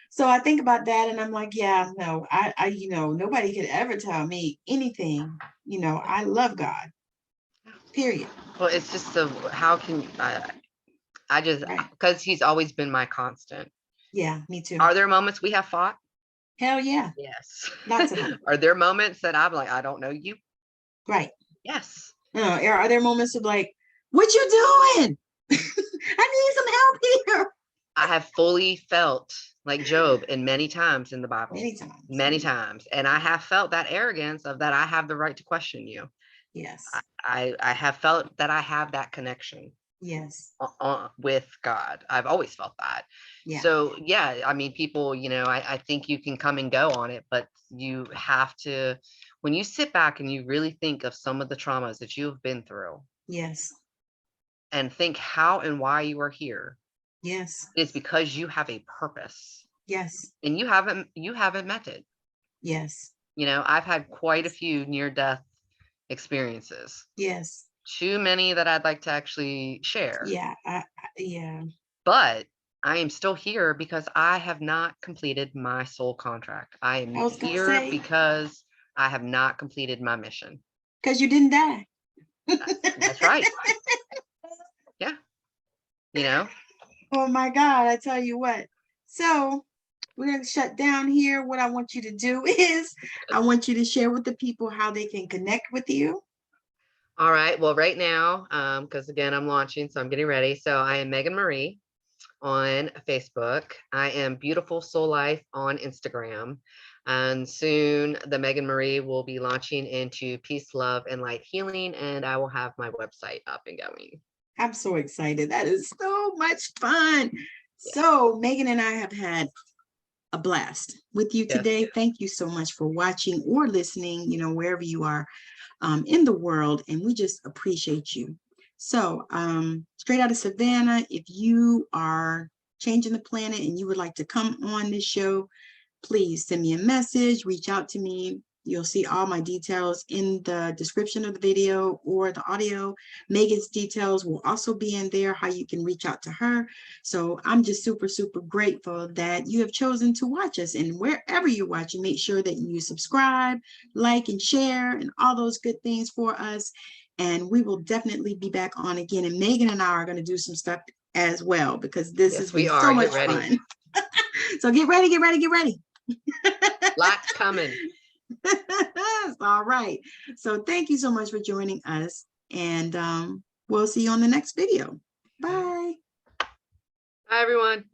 So I think about that and I'm like, yeah, no, I you know, nobody could ever tell me anything. You know, I love God, period. Well, it's just the how can I just Right. because he's always been my constant. Yeah, me too. Are there moments we have fought? Hell yeah. Yes. Lots of them. Are there moments that I'm like, I don't know you? Right. Yes. Are there moments of like, what you doing? I need some help here. I have fully felt like Job in many times in the Bible. Many times. Many times. And I have felt that arrogance of that I have the right to question you. Yes. I have felt that I have that connection. Yes. With God. I've always felt that. Yeah. So yeah, I mean, people, you know, I think you can come and go on it, but you have to, when you sit back and you really think of some of the traumas that you've been through. Yes. And think how and why you are here. Yes. It's because you have a purpose. Yes. And you haven't met it. Yes. You know, I've had quite a few near-death experiences. Yes. Too many that I'd like to actually share. Yeah. Yeah. But I am still here because I have not completed my soul contract. I am I was gonna here say, because I have not completed my mission. because you didn't die. That's right. Yeah. You know? Oh my God, I tell you what. So we're going to shut down here. What I want you to do is I want you to share with the people how they can connect with you. All right. Well, right now, because again, I'm launching, so I'm getting ready. So I am Megan Marie on Facebook. I am Beautiful Soul Life on Instagram. And soon the Megan Marie will be launching into Peace, Love, and Light Healing. And I will have my website up and going. I'm so excited. That is so much fun. Yeah. So Megan and I have had a blast with you today. Yes. Thank you so much for watching or listening, you know, wherever you are in the world. And we just appreciate you. So straight out of Savannah, if you are changing the planet and you would like to come on this show, please send me a message, reach out to me. You'll see all my details in the description of the video or the audio. Megan's details will also be in there, how you can reach out to her. So I'm just super, super grateful that you have chosen to watch us. And wherever you're watching, make sure that you subscribe, like, and share, and all those good things for us. And we will definitely be back on again. And Megan and I are going to do some stuff as well, because this has been so much fun. So get ready, get ready, get ready. Lots coming. All right. So thank you so much for joining us. And we'll see you on the next video. Bye. Bye, everyone.